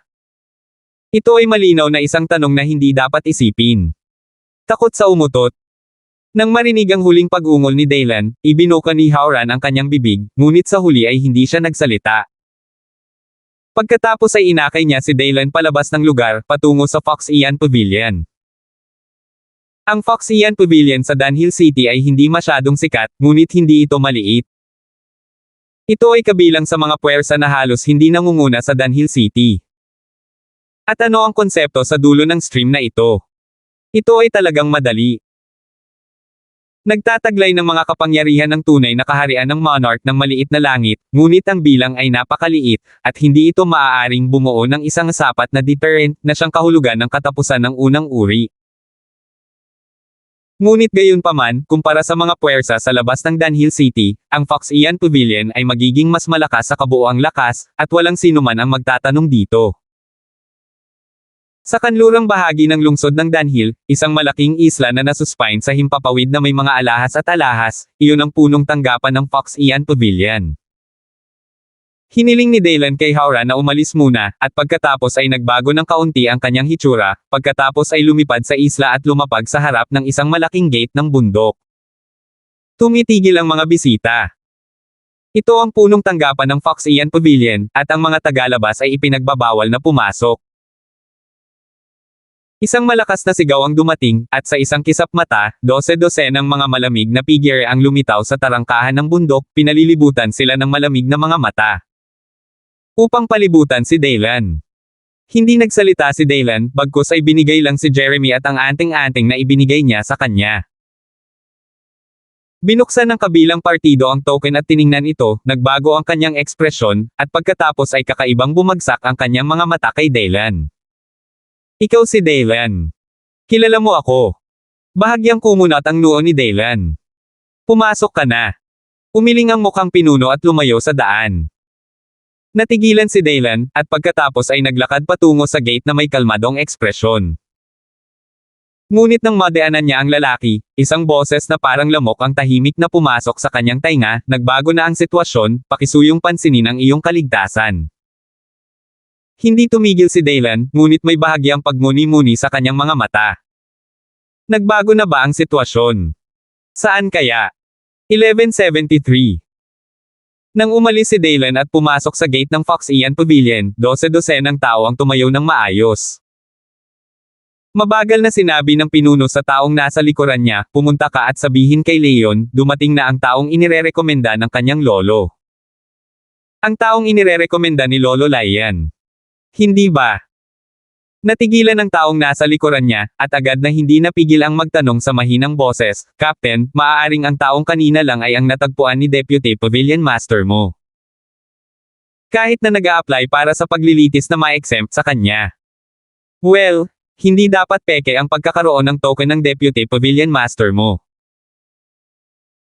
Ito ay malinaw na isang tanong na hindi dapat isipin. Takot sa umutot. Nang marinig ang huling pag-ungol ni Daylan, ibinuka ni Howran ang kanyang bibig, ngunit sa huli ay hindi siya nagsalita. Pagkatapos ay inakay niya si Daylan palabas ng lugar, patungo sa Fox Ian Pavilion. Ang Fox Ian Pavilion sa Dunhill City ay hindi masyadong sikat, ngunit hindi ito maliit. Ito ay kabilang sa mga puwersa na halos hindi nangunguna sa Dunhill City. At ano ang konsepto sa dulo ng stream na ito? Ito ay talagang madali. Nagtataglay ng mga kapangyarihan ng tunay na kaharian ng monarch ng maliit na langit, ngunit ang bilang ay napakaliit, at hindi ito maaaring bumuo ng isang sapat na deterrent na siyang kahulugan ng katapusan ng unang uri. Ngunit gayunpaman, kumpara sa mga puwersa sa labas ng Dunhill City, ang Fox Ian Pavilion ay magiging mas malakas sa kabuoang lakas, at walang sinuman ang magtatanong dito. Sa kanlurang bahagi ng lungsod ng Dunhill, isang malaking isla na nasuspine sa himpapawid na may mga alahas at alahas, iyon ang punong tanggapan ng Fox Ian Pavilion. Hiniling ni Daylan kay Howran na umalis muna, at pagkatapos ay nagbago ng kaunti ang kanyang hitsura, pagkatapos ay lumipad sa isla at lumapag sa harap ng isang malaking gate ng bundok. Tumitigil ang mga bisita. Ito ang punong tanggapan ng Fox Ian Pavilion, at ang mga tagalabas ay ipinagbabawal na pumasok. Isang malakas na sigaw ang dumating, at sa isang kisap mata, 12 ng mga malamig na figure ang lumitaw sa tarangkahan ng bundok, pinalilibutan sila ng malamig na mga mata. Upang palibutan si Daylan. Hindi nagsalita si Daylan, bagkus ay binigay lang si Jeremy at ang anting-anting na ibinigay niya sa kanya. Binuksan ng kabilang partido ang token at tiningnan ito, nagbago ang kanyang ekspresyon, at pagkatapos ay kakaibang bumagsak ang kanyang mga mata kay Daylan. Ikaw si Daylan. Kilala mo ako. Bahagyang kumunat ang noo ni Daylan. Pumasok ka na. Umiling ang mukhang pinuno at lumayo sa daan. Natigilan si Daylan, at pagkatapos ay naglakad patungo sa gate na may kalmadong ekspresyon. Ngunit nang madaanan niya ang lalaki, isang boses na parang lamok ang tahimik na pumasok sa kanyang tainga, nagbago na ang sitwasyon, pakisuyong pansinin ang iyong kaligtasan. Hindi tumigil si Daylan, ngunit may bahagyang pagmuni-muni sa kanyang mga mata. Nagbago na ba ang sitwasyon? Saan kaya? 1173. Nang umalis si Daylan at pumasok sa gate ng Fox Ian Pavilion, 12-12 ng tao ang tumayo ng maayos. Mabagal na sinabi ng pinuno sa taong nasa likuran niya, pumunta ka at sabihin kay Leon, dumating na ang taong inirerekomenda ng kanyang lolo. Ang taong inirerekomenda ni Lolo Lion. Hindi ba? Natigilan ng taong nasa likuran niya, at agad na hindi napigil ang magtanong sa mahinang boses, Captain, maaaring ang taong kanina lang ay ang natagpuan ni Deputy Pavilion Master mo. Kahit na nag-a-apply para sa paglilitis na ma-exempt sa kanya. Well, hindi dapat peke ang pagkakaroon ng token ng Deputy Pavilion Master mo.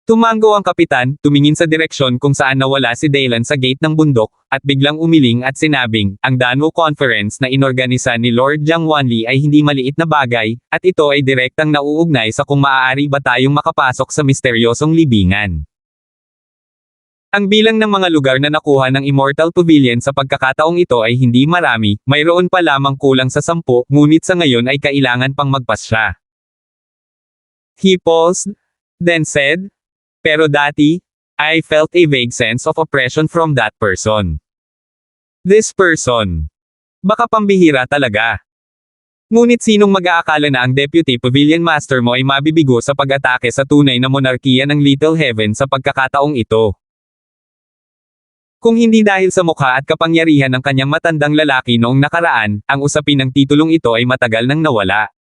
Tumango ang kapitan, tumingin sa direksyon kung saan nawala si Daylan sa gate ng bundok, at biglang umiling at sinabing, ang Danwo Conference na inorganisa ni Lord Jiang Wanli ay hindi maliit na bagay, at ito ay direktang nauugnay sa kung maaari ba tayong makapasok sa misteryosong libingan. Ang bilang ng mga lugar na nakuha ng Immortal Pavilion sa pagkakataong ito ay hindi marami, mayroon pa lamang kulang sa 10, ngunit sa ngayon ay kailangan pang magpasya. He paused, then said, pero dati, I felt a vague sense of oppression from that person. This person. Baka pambihira talaga. Ngunit sinong mag-aakala na ang Deputy Pavilion Master mo ay mabibigo sa pag-atake sa tunay na monarkiya ng Little Heaven sa pagkakataong ito? Kung hindi dahil sa mukha at kapangyarihan ng kanyang matandang lalaki noong nakaraan, ang usapin ng titulong ito ay matagal nang nawala.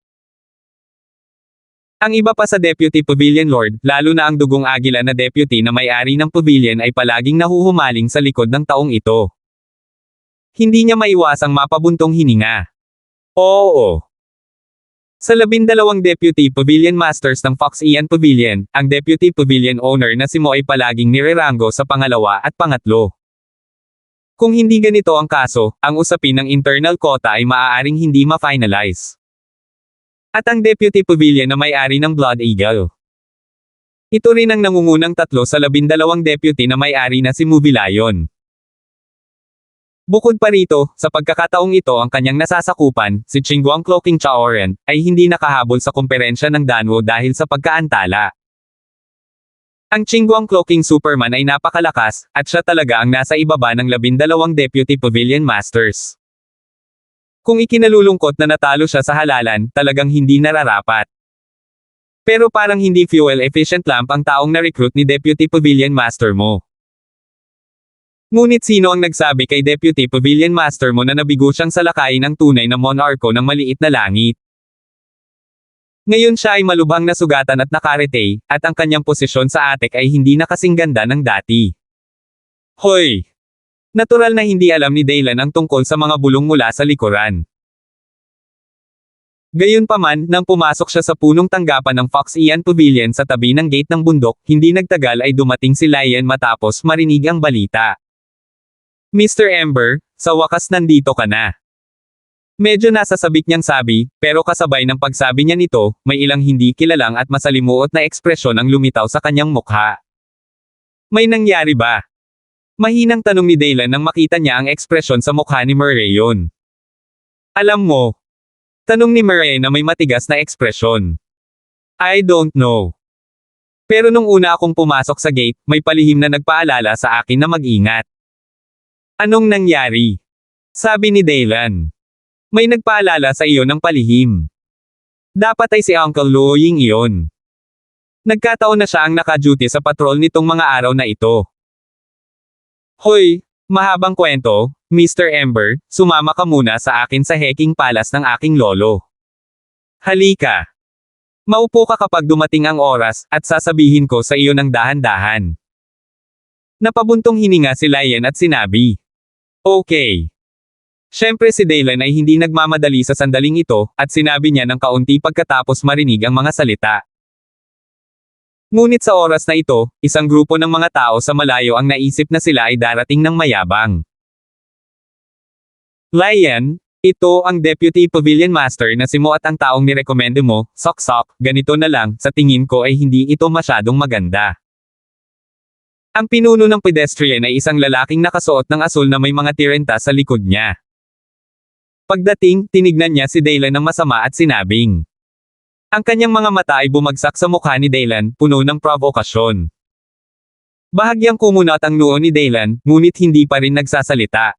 Ang iba pa sa Deputy Pavilion Lord, lalo na ang dugong agila na deputy na may-ari ng pavilion ay palaging nahuhumaling sa likod ng taong ito. Hindi niya maiwasang mapabuntong hininga. Oo. Sa 12 Deputy Pavilion Masters ng Fox Ian Pavilion, ang Deputy Pavilion Owner na si Mo ay palaging nirerango sa pangalawa at pangatlo. Kung hindi ganito ang kaso, ang usapin ng internal quota ay maaaring hindi ma-finalize. At ang Deputy Pavilion na may-ari ng Blood Eagle. Ito rin ang nangungunang 3 sa 12 deputy na may-ari na si Movie Lion. Bukod pa rito, sa pagkakataong ito ang kanyang nasasakupan, si Chingguang Cloaking Chaoren, ay hindi nakahabol sa komperensya ng Danwo dahil sa pagkaantala. Ang Chingguang Cloaking Superman ay napakalakas, at siya talaga ang nasa ibaba ng 12 Deputy Pavilion Masters. Kung ikinalulungkot na natalo siya sa halalan, talagang hindi nararapat. Pero parang hindi fuel-efficient lamp ang taong na-recruit ni Deputy Pavilion Master mo. Ngunit sino ang nagsabi kay Deputy Pavilion Master mo na nabigo siyang salakayin ng tunay na monarko ng maliit na langit? Ngayon siya ay malubhang nasugatan at nakarete, at ang kanyang posisyon sa atek ay hindi na kasing ganda ng dati. Hoy! Natural na hindi alam ni Daylan ang tungkol sa mga bulong mula sa likuran. Gayunpaman, nang pumasok siya sa punong tanggapan ng Fox Ian Pavilion sa tabi ng gate ng bundok, hindi nagtagal ay dumating si Lion matapos marinig ang balita. Mr. Ember, sa wakas nandito ka na. Medyo nasasabik niyang sabi, pero kasabay ng pagsabi niya nito, may ilang hindi kilalang at masalimuot na ekspresyon ang lumitaw sa kanyang mukha. May nangyari ba? Mahinang tanong ni Daylan nang makita niya ang ekspresyon sa mukha ni Murayon. Alam mo? Tanong ni Murray na may matigas na ekspresyon. I don't know. Pero nung una akong pumasok sa gate, may palihim na nagpaalala sa akin na mag-ingat. Anong nangyari? Sabi ni Daylan. May nagpaalala sa iyo ng palihim. Dapat ay si Uncle Luoying iyon. Nagkataon na siya ang naka-duty sa patrol nitong mga araw na ito. Hoy, mahabang kwento, Mr. Ember, sumama ka muna sa akin sa Heking Palace ng aking lolo. Halika. Maupo ka kapag dumating ang oras, at sasabihin ko sa iyo ng dahan-dahan. Napabuntong hininga si Lion at sinabi. Okay. Siyempre si Daylan ay hindi nagmamadali sa sandaling ito, at sinabi niya ng kaunti pagkatapos marinig ang mga salita. Ngunit sa oras na ito, isang grupo ng mga tao sa malayo ang naisip na sila ay darating ng mayabang. Lion, Ito ang Deputy Pavilion Master na si Mo at ang taong nirekomende mo, Sok-Sok, ganito na lang, sa tingin ko ay hindi ito masyadong maganda. Ang pinuno ng pedestrian ay isang lalaking nakasuot ng asul na may mga tirenta sa likod niya. Pagdating, tinignan niya si Daylan ng masama at sinabing. Ang kanyang mga mata ay bumagsak sa mukha ni Daylan, puno ng provokasyon. Bahagyang kumunat ang noo ni Daylan, ngunit hindi pa rin nagsasalita.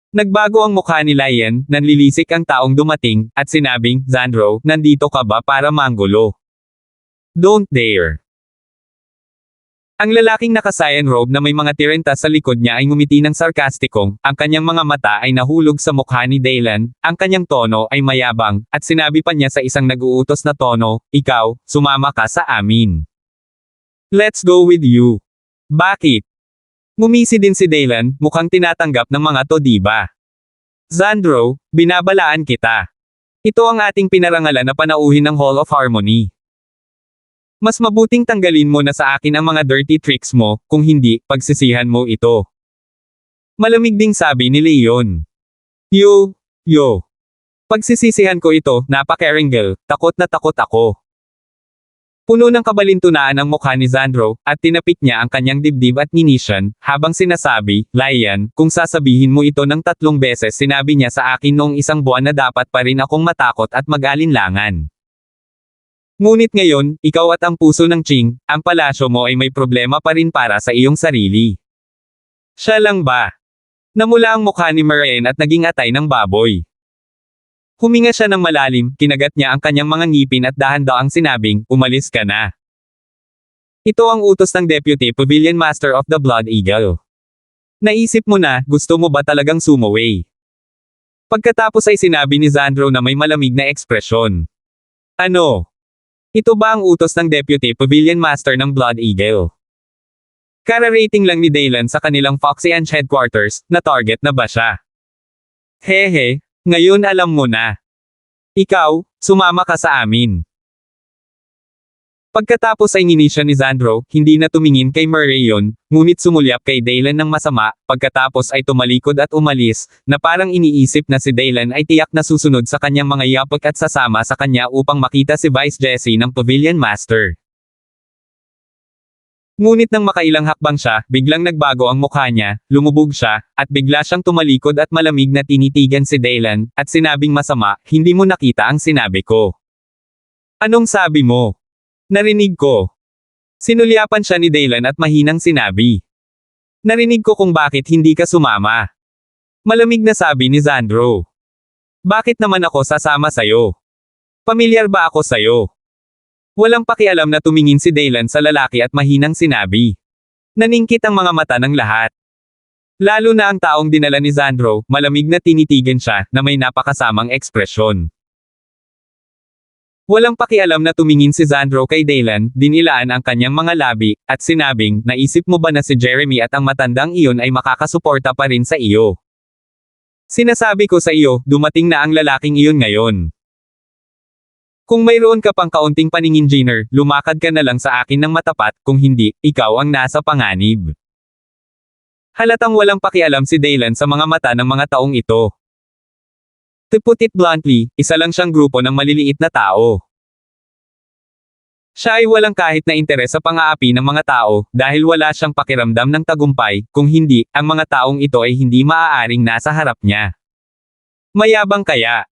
Nagbago ang mukha ni Lion, nanlilisik ang taong dumating, at sinabing, Xandro, nandito ka ba para manggulo? Don't dare. Ang lalaking naka-cyan robe na may mga tirenta sa likod niya ay ngumiti ng sarkastikong, ang kanyang mga mata ay nahulog sa mukha ni Daylan, ang kanyang tono ay mayabang, at sinabi pa niya sa isang nag-uutos na tono, ikaw, sumama ka sa amin. Let's go with you. Bakit? Ngumisi din si Daylan, mukhang tinatanggap ng mga to diba? Xandro, binabalaan kita. Ito ang ating pinarangalan na panauhin ng Hall of Harmony. Mas mabuting tanggalin mo na sa akin ang mga dirty tricks mo, kung hindi, pagsisihan mo ito. Malamig ding sabi ni Leon. Yo. Pagsisisihan ko ito, napaka-Erangel, takot na takot ako. Puno ng kabalintunaan ang mukha ni Xandro, at tinapik niya ang kanyang dibdib at nginisyan, habang sinasabi, Lion, kung sasabihin mo ito ng 3 beses sinabi niya sa akin noong 1 buwan na dapat pa rin akong matakot at mag-alinlangan. Ngunit ngayon, ikaw at ang puso ng Ching, ang palasyo mo ay may problema pa rin para sa iyong sarili. Siya lang ba? Namula ang mukha ni Maraen at naging atay ng baboy. Huminga siya ng malalim, kinagat niya ang kanyang mga ngipin at dahan-daang sinabing, umalis ka na. Ito ang utos ng Deputy Pavilion Master of the Blood Eagle. Naisip mo na, gusto mo ba talagang sumaway? Pagkatapos ay sinabi ni Xandro na may malamig na ekspresyon. Ano? Ito ba ang utos ng Deputy Pavilion Master ng Blood Eagle? Kara-rating lang ni Daylan sa kanilang Foxy Anch headquarters, na target na ba siya? Hehe. Ngayon alam mo na. Ikaw, sumama ka sa amin. Pagkatapos ay nginisya ni Xandro, hindi na tumingin kay Maraen, ngunit sumulyap kay Daylan ng masama, pagkatapos ay tumalikod at umalis, na parang iniisip na si Daylan ay tiyak na susunod sa kanyang mga yapok at sasama sa kanya upang makita si Vice Jessie ng Pavilion Master. Ngunit nang makailang hakbang siya, biglang nagbago ang mukha niya, lumubog siya, at bigla siyang tumalikod at malamig na tinitigan si Daylan, at sinabing masama, hindi mo nakita ang sinabi ko. Anong sabi mo? Narinig ko. Sinulyapan siya ni Daylan at mahinang sinabi. Narinig ko kung bakit hindi ka sumama. Malamig na sabi ni Xandro. Bakit naman ako sasama sayo? Pamilyar ba ako sayo? Walang pakialam na tumingin si Daylan sa lalaki at mahinang sinabi. Naningkit ang mga mata ng lahat. Lalo na ang taong dinala ni Xandro, malamig na tinitigan siya, na may napakasamang ekspresyon. Walang pakialam na tumingin si Xandro kay Daylan, dinilaan ang kanyang mga labi, at sinabing, naisip mo ba na si Jeremy at ang matandang iyon ay makakasuporta pa rin sa iyo? Sinasabi ko sa iyo, dumating na ang lalaking iyon ngayon. Kung mayroon ka pang kaunting paningin Jenner, lumakad ka na lang sa akin ng matapat, kung hindi, ikaw ang nasa panganib. Halatang walang pakialam si Daylan sa mga mata ng mga taong ito. To put it bluntly, isa lang siyang grupo ng maliliit na tao. Siya ay walang kahit na interes sa pang-aapi ng mga tao, dahil wala siyang pakiramdam ng tagumpay, kung hindi, ang mga taong ito ay hindi maaaring nasa harap niya. Mayabang kaya.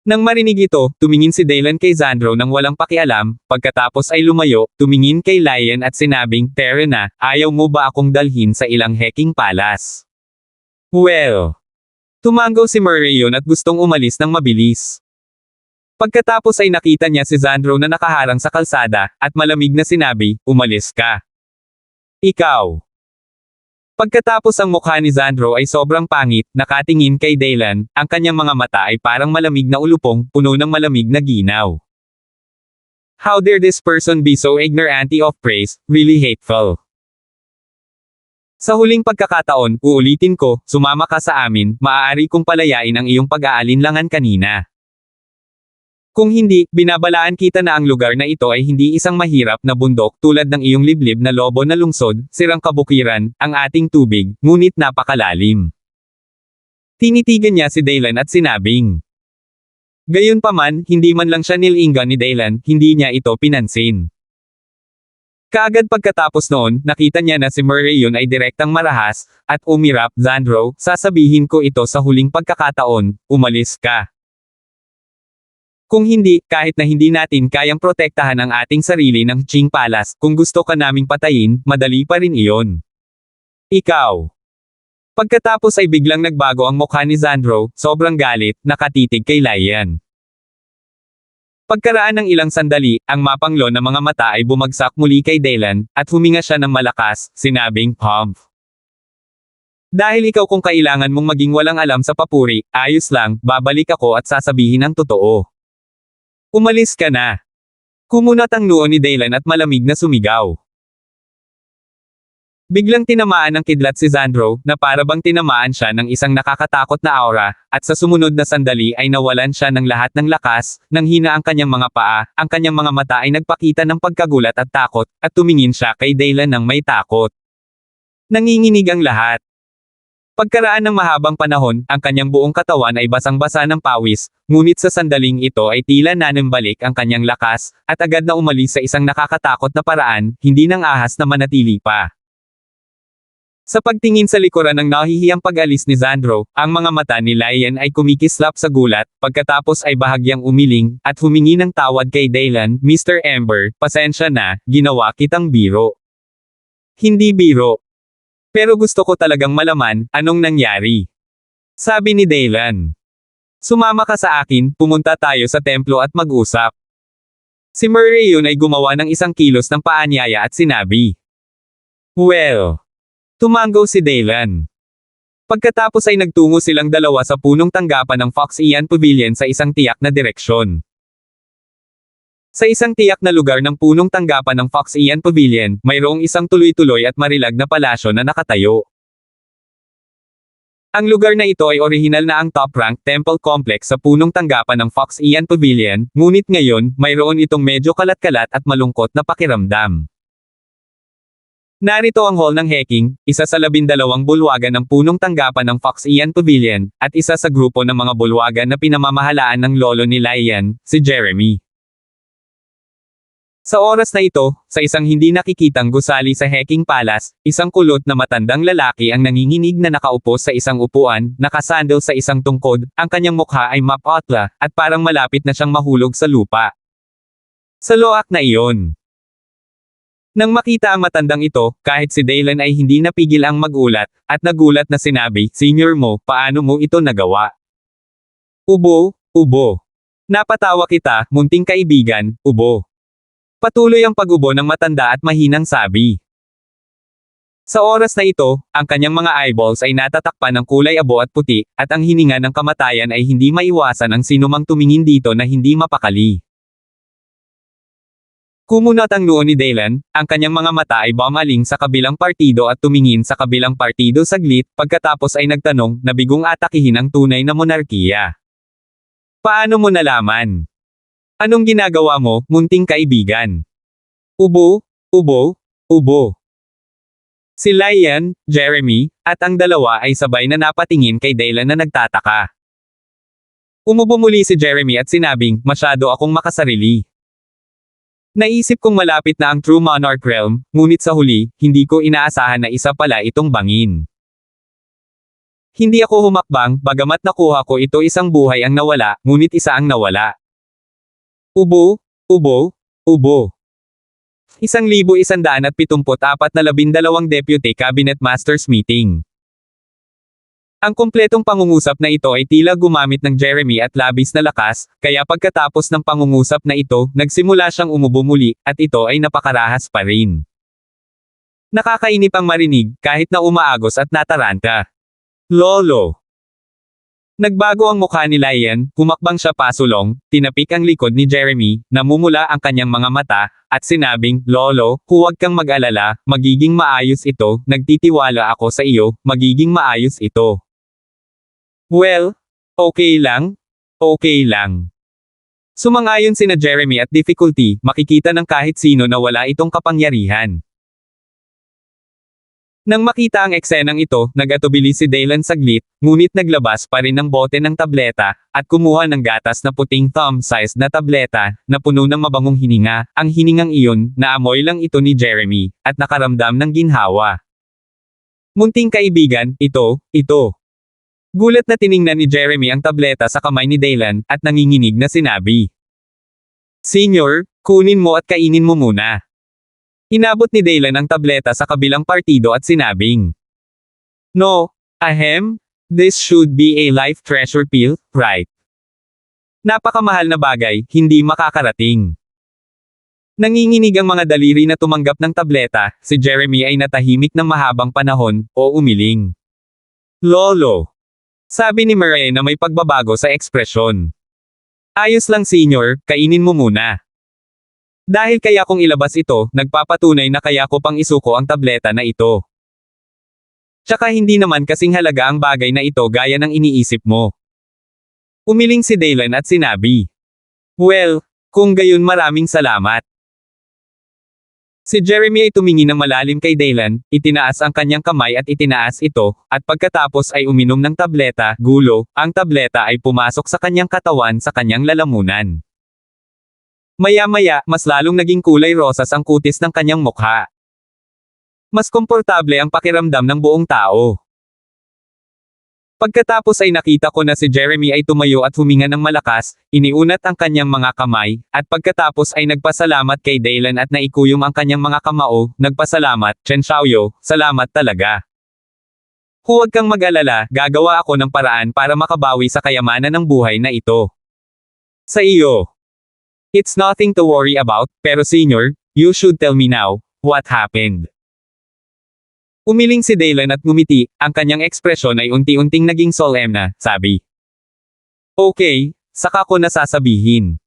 Nang marinig ito, tumingin si Daylan kay Xandro nang walang pakialam, pagkatapos ay lumayo, tumingin kay Lion at sinabing, Tara na, ayaw mo ba akong dalhin sa ilang heking palas? Well. Tumango si Maraen at gustong umalis ng mabilis. Pagkatapos ay nakita niya si Xandro na nakaharang sa kalsada, at malamig na sinabi, umalis ka. Ikaw. Pagkatapos ang mukha ni Xandro ay sobrang pangit, nakatingin kay Daylan, ang kanyang mga mata ay parang malamig na ulupong, puno ng malamig na ginaw. How dare this person be so ignorant of praise, really hateful. Sa huling pagkakataon, uulitin ko, sumama ka sa amin, maaari kong palayain ang iyong pag-aalinlangan kanina. Kung hindi, binabalaan kita na ang lugar na ito ay hindi isang mahirap na bundok tulad ng iyong liblib na lobo na lungsod, sirang kabukiran, ang ating tubig, ngunit napakalalim. Tinitigan niya si Daylan at sinabing. Gayunpaman, hindi man lang siya nilingan ni Daylan, hindi niya ito pinansin. Kaagad pagkatapos noon, nakita niya na si Murray yun ay direktang marahas, at umirap, Xandro, sasabihin ko ito sa huling pagkakataon, umalis ka. Kung hindi, kahit na hindi natin kayang protektahan ang ating sarili ng Qing Palace, kung gusto ka naming patayin, madali pa rin iyon. Ikaw. Pagkatapos ay biglang nagbago ang mukha ni Xandro, sobrang galit, nakatitig kay Laiyan. Pagkaraan ng ilang sandali, ang mapanglo na mga mata ay bumagsak muli kay Daylan, at huminga siya ng malakas, sinabing, Humph. Dahil ikaw kung kailangan mong maging walang alam sa papuri, ayos lang, babalik ako at sasabihin ang totoo. Umalis ka na. Kumunat ang noo ni Daylan at malamig na sumigaw. Biglang tinamaan ng kidlat si Xandro, na para bang tinamaan siya ng isang nakakatakot na aura, at sa sumunod na sandali ay nawalan siya ng lahat ng lakas, nang hina ang kanyang mga paa, ang kanyang mga mata ay nagpakita ng pagkagulat at takot, at tumingin siya kay Daylan ng may takot. Nanginginig ang lahat. Pagkaraan ng mahabang panahon, ang kanyang buong katawan ay basang-basa ng pawis, ngunit sa sandaling ito ay tila nanambalik ang kanyang lakas, at agad na umalis sa isang nakakatakot na paraan, hindi nang ahas na manatili pa. Sa pagtingin sa likuran ng nahihiyang pag-alis ni Xandro, ang mga mata ni Laiyan ay kumikislap sa gulat, pagkatapos ay bahagyang umiling, at humingi ng tawad kay Daylan, Mr. Ember, pasensya na, ginawa kitang biro. Hindi biro. Pero gusto ko talagang malaman, anong nangyari. Sabi ni Daylan. Sumama ka sa akin, pumunta tayo sa templo at mag-usap. Si Murray yun ay gumawa ng isang kilos ng paanyaya at sinabi. Well. Tumango si Daylan. Pagkatapos ay nagtungo silang dalawa sa punong tanggapan ng Fox Ian Pavilion sa isang tiyak na direksyon. Sa isang tiyak na lugar ng punong tanggapan ng Fox Ian Pavilion, mayroong isang tuloy-tuloy at marilag na palasyo na nakatayo. Ang lugar na ito ay orihinal na ang top-rank temple complex sa punong tanggapan ng Fox Ian Pavilion, ngunit ngayon, mayroon itong medyo kalat-kalat at malungkot na pakiramdam. Narito ang hall ng Heking, isa sa 12 bulwagan ng punong tanggapan ng Fox Ian Pavilion, at isa sa grupo ng mga bulwagan na pinamamahalaan ng lolo ni Laiyan, si Jeremy. Sa oras na ito, sa isang hindi nakikitang gusali sa Heking Palace, isang kulot na matandang lalaki ang nanginginig na nakaupo sa isang upuan, nakasandal sa isang tungkod, ang kanyang mukha ay mapotla, at parang malapit na siyang mahulog sa lupa. Sa loak na iyon. Nang makita ang matandang ito, kahit si Daylan ay hindi napigil ang magulat, at nagulat na sinabi, Senior mo, paano mo ito nagawa? Ubo, ubo. Napatawa kita, munting kaibigan, ubo. Patuloy ang pag-ubo ng matanda at mahinang sabi. Sa oras na ito, ang kanyang mga eyeballs ay natatakpan ng kulay abo at puti, at ang hininga ng kamatayan ay hindi maiwasan ang sinumang tumingin dito na hindi mapakali. Kumunat ang noo ni Daylan, ang kanyang mga mata ay bumaling sa kabilang partido at tumingin sa kabilang partido saglit, pagkatapos ay nagtanong, na bigong atakihin ang tunay na monarkiya. Paano mo nalaman? Anong ginagawa mo, munting kaibigan? Ubo, ubo, ubo. Si Laiyan, Jeremy, at ang dalawa ay sabay na napatingin kay Daylan na nagtataka. Umubo muli si Jeremy at sinabing, masyado akong makasarili. Naisip kong malapit na ang True Monarch Realm, ngunit sa huli, hindi ko inaasahan na isa pala itong bangin. Hindi ako humakbang, bagamat nakuha ko ito isang buhay ang nawala, ngunit isa ang nawala. Ubo, ubo, ubo. 1,174 na 12 Deputy Cabinet Masters Meeting. Ang kumpletong pangungusap na ito ay tila gumamit ng Jeremy at labis na lakas, kaya pagkatapos ng pangungusap na ito, nagsimula siyang umubo muli, at ito ay napakarahas pa rin. Nakakainip ang marinig, kahit na umaagos at nataranta. Lolo. Nagbago ang mukha ni Laiyan, humakbang siya pasulong, tinapik ang likod ni Jeremy, namumula ang kanyang mga mata, at sinabing, Lolo, huwag kang mag-alala, magiging maayos ito, nagtitiwala ako sa iyo, magiging maayos ito. Well, okay lang. Okay lang. Sumang-ayon sina Jeremy at difficulty, makikita ng kahit sino na wala itong kapangyarihan. Nang makita ang eksenang ito, nag-atubili si Daylan saglit, ngunit naglabas pa rin ng bote ng tableta, at kumuha ng gatas na puting thumb-sized na tableta, na puno ng mabangong hininga. Ang hiningang iyon, naamoy lang ito ni Jeremy, at nakaramdam ng ginhawa. Munting kaibigan, ito. Gulat na tiningnan ni Jeremy ang tableta sa kamay ni Daylan, at nanginginig na sinabi. Senior, kunin mo at kainin mo muna. Inabot ni Daylan ang tableta sa kabilang partido at sinabing. No, ahem, this should be a life treasure pill, right? Napakamahal na bagay, hindi makakarating. Nanginginig ang mga daliri na tumanggap ng tableta, si Jeremy ay natahimik ng mahabang panahon, o umiling. Lolo. Sabi ni Murray na may pagbabago sa ekspresyon. Ayos lang senior, kainin mo muna. Dahil kaya kong ilabas ito, nagpapatunay na kaya ko pang isuko ang tableta na ito. Tsaka hindi naman kasing halaga ang bagay na ito gaya ng iniisip mo. Umiling si Daylan at sinabi. Well, kung gayon maraming salamat. Si Jeremy ay tumingin ng malalim kay Daylan, itinaas ang kanyang kamay at itinaas ito, at pagkatapos ay uminom ng tableta, gulo, ang tableta ay pumasok sa kanyang katawan sa kanyang lalamunan. Maya-maya, mas lalong naging kulay rosas ang kutis ng kanyang mukha. Mas komportable ang pakiramdam ng buong tao. Pagkatapos ay nakita ko na si Jeremy ay tumayo at huminga ng malakas, iniunat ang kanyang mga kamay, at pagkatapos ay nagpasalamat kay Daylan at naikuyom ang kanyang mga kamao, nagpasalamat, Chen Xiaoyo, salamat talaga. Huwag kang mag-alala, gagawa ako ng paraan para makabawi sa kayamanan ng buhay na ito. Sa iyo. It's nothing to worry about, pero senior, you should tell me now, what happened? Umiling si Daylan at ngumiti, ang kanyang ekspresyon ay unti-unting naging solemn na, sabi. Okay, saka ko nasasabihin.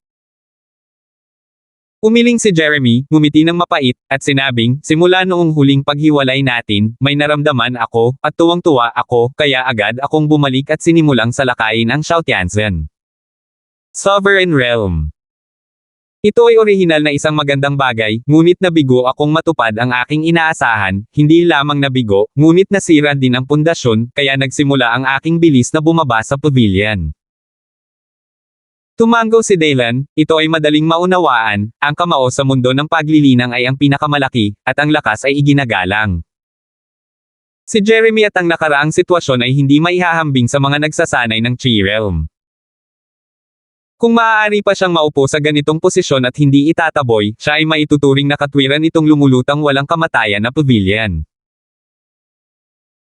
Umiling si Jeremy, ngumiti ng mapait, at sinabing, simula noong huling paghiwalay natin, may naramdaman ako, at tuwang-tuwa ako, kaya agad akong bumalik at sinimulang salakayin ang Xiaotianzhen. Sovereign Realm. Ito ay orihinal na isang magandang bagay, ngunit nabigo akong matupad ang aking inaasahan, hindi lamang nabigo, ngunit nasira din ang pundasyon, kaya nagsimula ang aking bilis na bumaba sa pavilion. Tumango si Daylan, ito ay madaling maunawaan, ang kamao sa mundo ng paglilinang ay ang pinakamalaki, at ang lakas ay iginagalang. Si Jeremy at ang nakaraang sitwasyon ay hindi maihahambing sa mga nagsasanay ng Chi Realm. Kung maaari pa siyang maupo sa ganitong posisyon at hindi itataboy, siya ay maituturing na katwiran nitong lumulutang walang kamatayan na pavilion.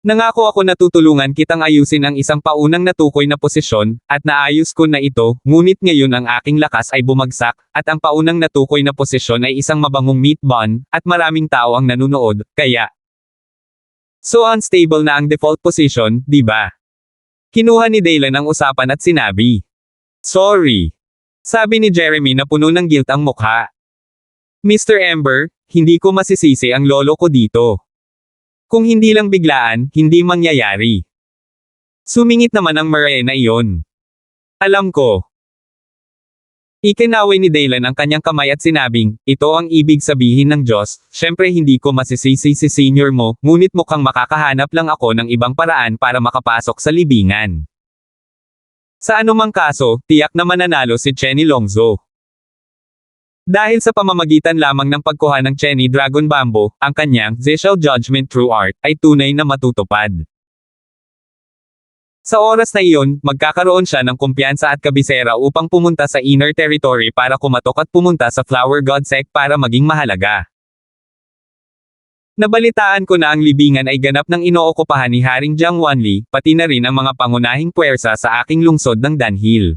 Nangako ako na tutulungan kitang ayusin ang isang paunang natukoy na posisyon, at naayos ko na ito, ngunit ngayon ang aking lakas ay bumagsak, at ang paunang natukoy na posisyon ay isang mabangong meat bun, at maraming tao ang nanunood, kaya. So unstable na ang default position, di ba? Kinuha ni Daylan ang usapan at sinabi. Sorry. Sabi ni Jeremy na puno ng guilt ang mukha. Mr. Ember, hindi ko masisisi ang lolo ko dito. Kung hindi lang biglaan, hindi mangyayari. Sumingit naman ang Murray na iyon. Alam ko. Ikinaway ni Daylan ang kanyang kamay at sinabing, ito ang ibig sabihin ng Diyos, syempre hindi ko masisisi si senior mo, ngunit mukhang makakahanap lang ako ng ibang paraan para makapasok sa libingan. Sa anumang kaso, tiyak na mananalo si Chenny Longzhou. Dahil sa pamamagitan lamang ng pagkuha ng Chenny Dragon Bamboo, ang kanyang Zeshao Judgment True Art ay tunay na matutupad. Sa oras na iyon, magkakaroon siya ng kumpiyansa at kabisera upang pumunta sa Inner Territory para kumatok at pumunta sa Flower God Sect para maging mahalaga. Nabalitaan ko na ang libingan ay ganap ng inookupahan ni Haring Jiang Wanli, pati na rin ang mga pangunahing puwersa sa aking lungsod ng Danhill.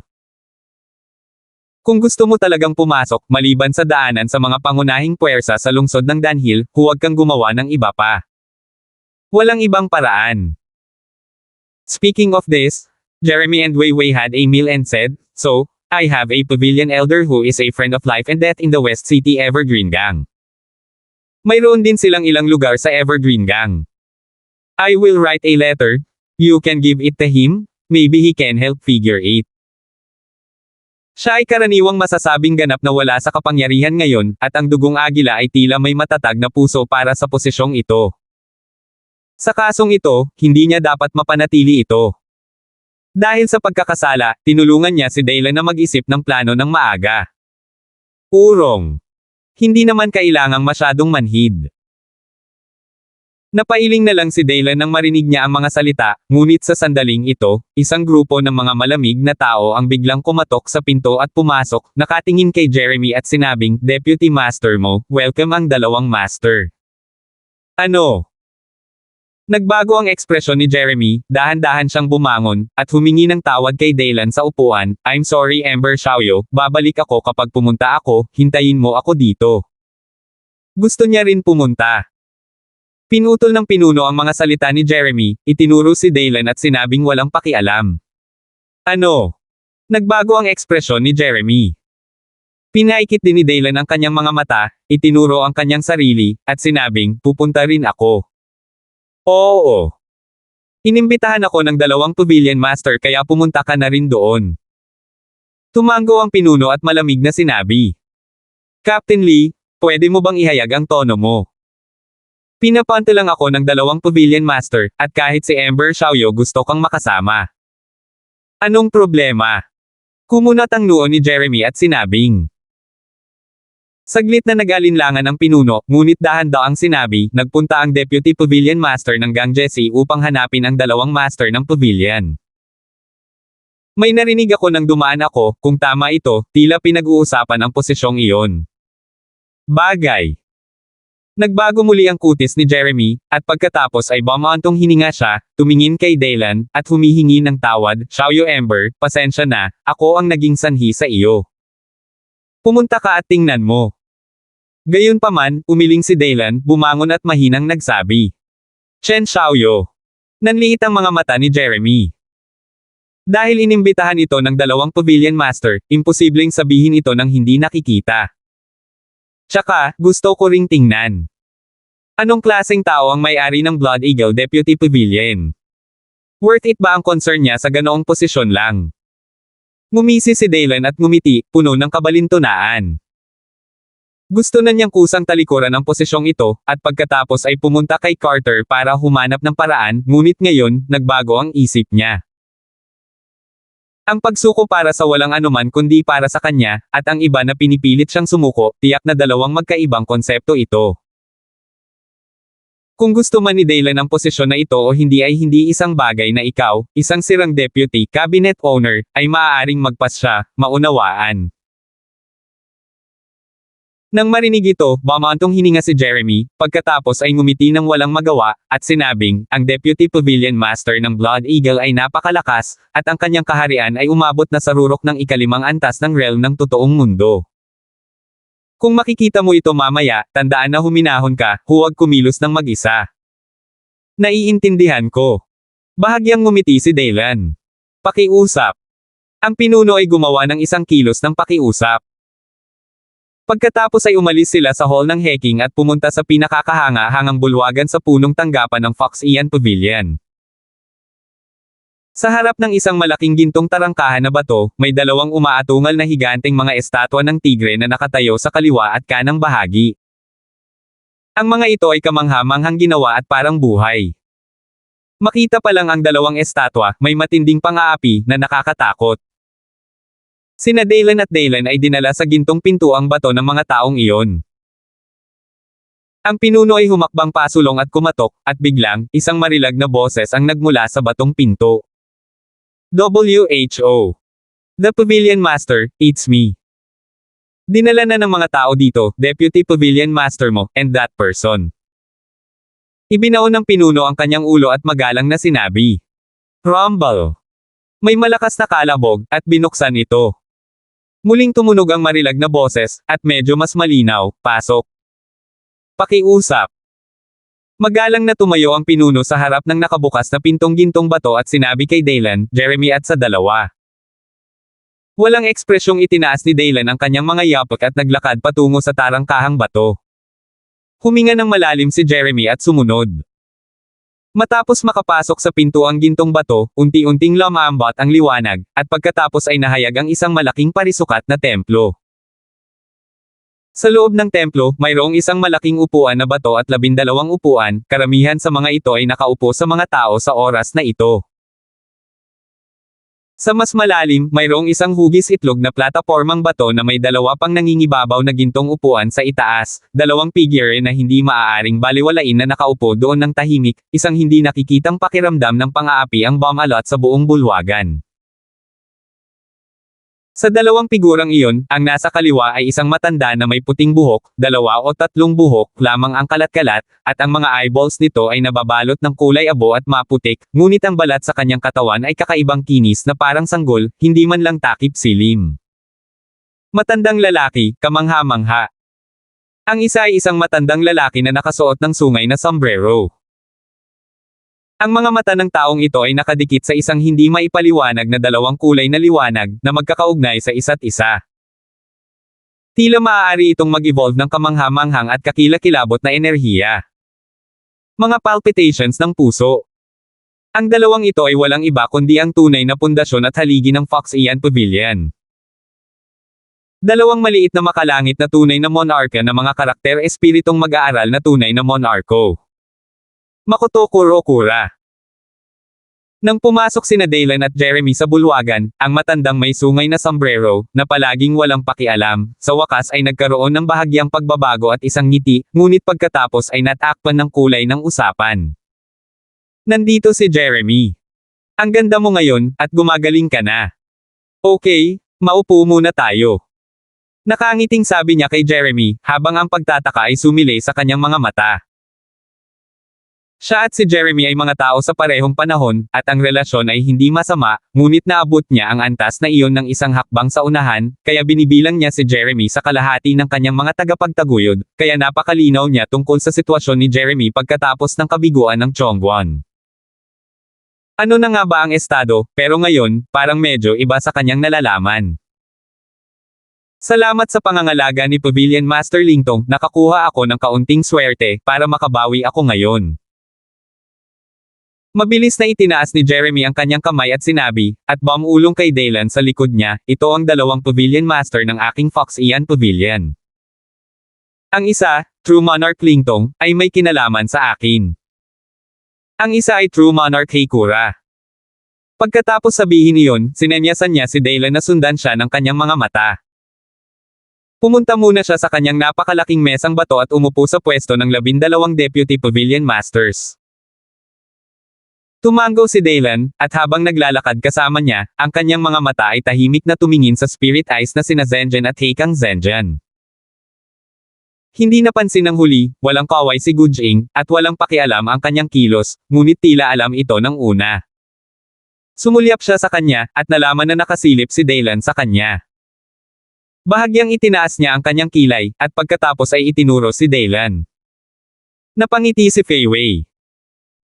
Kung gusto mo talagang pumasok, maliban sa daanan sa mga pangunahing puwersa sa lungsod ng Danhill, huwag kang gumawa ng iba pa. Walang ibang paraan. Speaking of this, Jeremy and Wei Wei had a meal and said, so, I have a pavilion elder who is a friend of life and death in the West City Evergreen Gang. Mayroon din silang ilang lugar sa Evergreen Gang. I will write a letter. You can give it to him, maybe he can help figure it. Siya ay karaniwang masasabing ganap na wala sa kapangyarihan ngayon, at ang dugong agila ay tila may matatag na puso para sa posisyong ito. Sa kasong ito, hindi niya dapat mapanatili ito. Dahil sa pagkakasala, tinulungan niya si Daylan na mag-isip ng plano ng maaga. Urong. Hindi naman kailangang masyadong manhid. Napailing na lang si Daylan nang marinig niya ang mga salita, ngunit sa sandaling ito, isang grupo ng mga malamig na tao ang biglang kumatok sa pinto at pumasok, nakatingin kay Jeremy at sinabing, Deputy Master mo, welcome ang dalawang master. Ano? Nagbago ang ekspresyon ni Jeremy, dahan-dahan siyang bumangon, at humingi ng tawad kay Daylan sa upuan, I'm sorry Ember Xiaoyu, babalik ako kapag pumunta ako, hintayin mo ako dito. Gusto niya rin pumunta. Pinutol ng pinuno ang mga salita ni Jeremy, itinuro si Daylan at sinabing walang pakialam. Ano? Nagbago ang ekspresyon ni Jeremy. Pinaikit din ni Daylan ang kanyang mga mata, itinuro ang kanyang sarili, at sinabing, pupunta rin ako. Oo. Inimbitahan ako ng dalawang pavilion master kaya pumunta ka na rin doon. Tumango ang pinuno at malamig na sinabi. Captain Lee, pwede mo bang ihayag ang tono mo? Pinapunta lang ako ng dalawang pavilion master, at kahit si Ember Xiaoyu gusto kang makasama. Anong problema? Kumunat ang noo ni Jeremy at sinabing. Saglit na nag-alinlangan ang pinuno, ngunit dahan daw ang sinabi, nagpunta ang Deputy Pavilion Master ng Gang Jesse upang hanapin ang dalawang master ng pavilion. May narinig ako nang dumaan ako, kung tama ito, tila pinag-uusapan ang posisyong iyon. Bagay. Nagbago muli ang kutis ni Jeremy, at pagkatapos ay bumantong hininga siya, tumingin kay Daylan, at humihingi ng tawad, Xiaoyu Ember, pasensya na, ako ang naging sanhi sa iyo. Pumunta ka at tingnan mo. Gayunpaman, umiling si Daylan, bumangon at mahinang nagsabi. Chen Xiaoyu. Nanliit ang mga mata ni Jeremy. Dahil inimbitahan ito ng dalawang pavilion master, imposibleng sabihin ito ng hindi nakikita. Tsaka, gusto ko ring tingnan. Anong klaseng tao ang may-ari ng Blood Eagle Deputy Pavilion? Worth it ba ang concern niya sa ganoong posisyon lang? Ngumisi si Daylan at ngumiti, puno ng kabalintunaan. Gusto na niyang kusang talikuran ang posisyong ito, at pagkatapos ay pumunta kay Carter para humanap ng paraan, ngunit ngayon, nagbago ang isip niya. Ang pagsuko para sa walang anuman kundi para sa kanya, at ang iba na pinipilit siyang sumuko, tiyak na dalawang magkaibang konsepto ito. Kung gusto man ni Daylan ang posisyon na ito o hindi ay hindi isang bagay na ikaw, isang sirang deputy cabinet owner, ay maaaring magpas siya, maunawaan. Nang marinig ito, bumantong hininga si Jeremy, pagkatapos ay ngumiti ng walang magawa, at sinabing, ang Deputy Pavilion Master ng Blood Eagle ay napakalakas, at ang kanyang kaharian ay umabot na sa rurok ng ikalimang antas ng realm ng totoong mundo. Kung makikita mo ito mamaya, tandaan na huminahon ka, huwag kumilos ng mag-isa. Naiintindihan ko. Bahagyang ngumiti si Daylan. Pakiusap. Ang pinuno ay gumawa ng isang kilos ng pakiusap. Pagkatapos ay umalis sila sa hall ng Heking at pumunta sa pinakakahanga-hangang bulwagan sa punong tanggapan ng Fox Ian Pavilion. Sa harap ng isang malaking gintong tarangkahan na bato, may dalawang umaatungal na higanteng mga estatwa ng tigre na nakatayo sa kaliwa at kanang bahagi. Ang mga ito ay kamangha-manghang ginawa at parang buhay. Makita pa lang ang dalawang estatwa, may matinding pang-aapi na nakakatakot. Sina Daylan at Daylan ay dinala sa gintong pintuang bato ng mga taong iyon. Ang pinuno ay humakbang pasulong at kumatok, at biglang, isang marilag na boses ang nagmula sa batong pinto. WHO. The Pavilion Master, it's me. Dinala na ng mga tao dito, Deputy Pavilion Master mo, and that person. Ibinaon ng pinuno ang kanyang ulo at magalang na sinabi. Rumble. May malakas na kalabog, at binuksan ito. Muling tumunog ang marilag na boses, at medyo mas malinaw, pasok. Pakiusap. Magalang na tumayo ang pinuno sa harap ng nakabukas na pintong gintong bato at sinabi kay Daylan, Jeremy at sa dalawa. Walang ekspresyong itinaas ni Daylan ang kanyang mga yapot at naglakad patungo sa tarangkahang bato. Huminga ng malalim si Jeremy at sumunod. Matapos makapasok sa pintuang gintong bato, unti-unting lumambot ang liwanag, at pagkatapos ay nahayag ang isang malaking parisukat na templo. Sa loob ng templo, mayroong isang malaking upuan na bato at 12 upuan, karamihan sa mga ito ay nakaupo sa mga tao sa oras na ito. Sa mas malalim, mayroong isang hugis itlog na platapormang bato na may 2 pang nangingibabaw na gintong upuan sa itaas, 2 figure na hindi maaaring baliwalain na nakaupo doon ng tahimik, isang hindi nakikitang pakiramdam ng pang-aapi ang bomb-alot sa buong bulwagan. Sa 2 figurang iyon, ang nasa kaliwa ay isang matanda na may puting buhok, 2 o 3 buhok lamang ang kalat-kalat, at ang mga eyeballs nito ay nababalot ng kulay abo at maputik, ngunit ang balat sa kanyang katawan ay kakaibang kinis na parang sanggol, hindi man lang takip silim. Matandang lalaki, kamangha-mangha. Ang isa ay isang matandang lalaki na nakasuot ng sungay na sombrero. Ang mga mata ng taong ito ay nakadikit sa isang hindi maipaliwanag na 2 kulay na liwanag, na magkakaugnay sa isa't isa. Tila maaari itong mag-evolve ng kamangha-manghang at kakilakilabot na enerhiya. Mga palpitations ng puso. Ang 2 ito ay walang iba kundi ang tunay na pundasyon at haligi ng Fox Ian Pavilion. 2 maliit na makalangit na tunay na monarka na mga karakter espiritong mag-aaral na tunay na monarko. Makoto Kurokura. Nang pumasok sina Dylan at Jeremy sa bulwagan, ang matandang may sungay na sombrero, na palaging walang pakialam, sa wakas ay nagkaroon ng bahagyang pagbabago at isang ngiti, ngunit pagkatapos ay natakpan ng kulay ng usapan. Nandito si Jeremy. Ang ganda mo ngayon, at gumagaling ka na. Okay, maupo muna tayo. Nakangiting sabi niya kay Jeremy, habang ang pagtataka ay sumilay sa kanyang mga mata. Siya at si Jeremy ay mga tao sa parehong panahon, at ang relasyon ay hindi masama, ngunit naabot niya ang antas na iyon ng isang hakbang sa unahan, kaya binibilang niya si Jeremy sa kalahati ng kanyang mga tagapagtaguyod, kaya napakalinaw niya tungkol sa sitwasyon ni Jeremy pagkatapos ng kabiguan ng Chongwon. Ano na nga ba ang estado, pero ngayon, parang medyo iba sa kanyang nalalaman. Salamat sa pangangalaga ni Pavilion Master Lingtong, nakakuha ako ng kaunting swerte, para makabawi ako ngayon. Mabilis na itinaas ni Jeremy ang kanyang kamay at sinabi, at bumulong kay Dylan sa likod niya, ito ang 2 Pavilion Master ng aking Fox Ian Pavilion. Ang isa, True Monarch Lingtong, ay may kinalaman sa akin. Ang isa ay True Monarch Heikura. Pagkatapos sabihin iyon, sinenyasan niya si Dylan na sundan siya ng kanyang mga mata. Pumunta muna siya sa kanyang napakalaking mesang bato at umupo sa pwesto ng 12 Deputy Pavilion Masters. Tumango si Dylan, at habang naglalakad kasama niya, ang kanyang mga mata ay tahimik na tumingin sa spirit eyes na sina Zenjan at Heikang Zenjan. Hindi napansin ng huli, walang kaway si Gujing, at walang pakialam ang kanyang kilos, ngunit tila alam ito ng una. Sumulyap siya sa kanya, at nalaman na nakasilip si Dylan sa kanya. Bahagyang itinaas niya ang kanyang kilay, at pagkatapos ay itinuro si Dylan. Napangiti si Fei Wei.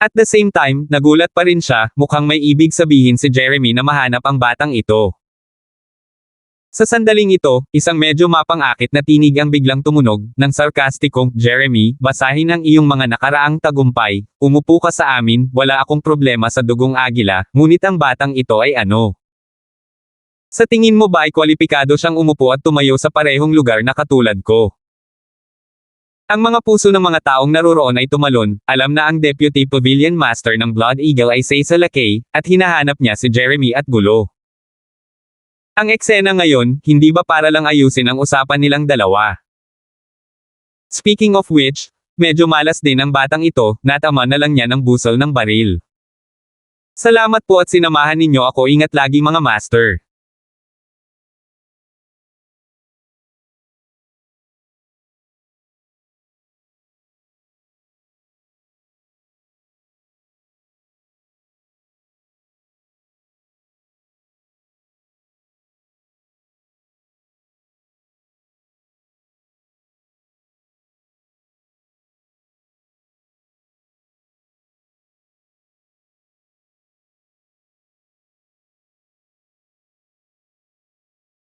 At the same time, nagulat pa rin siya, mukhang may ibig sabihin si Jeremy na mahanap ang batang ito. Sa sandaling ito, isang medyo mapang-akit na tinig ang biglang tumunog, ng sarkastikong, Jeremy, basahin ang iyong mga nakaraang tagumpay, umupo ka sa amin, wala akong problema sa dugong agila, ngunit ang batang ito ay ano? Sa tingin mo ba ay kwalipikado siyang umupo at tumayo sa parehong lugar na katulad ko? Ang mga puso ng mga taong naroroon ay tumalon, alam na ang Deputy Pavilion Master ng Blood Eagle ay Seiza Lakay, at hinahanap niya si Jeremy at gulo. Ang eksena ngayon, hindi ba para lang ayusin ang usapan nilang dalawa? Speaking of which, medyo malas din ang batang ito, natama na lang niya ng busol ng baril. Salamat po at sinamahan ninyo ako, ingat lagi mga master.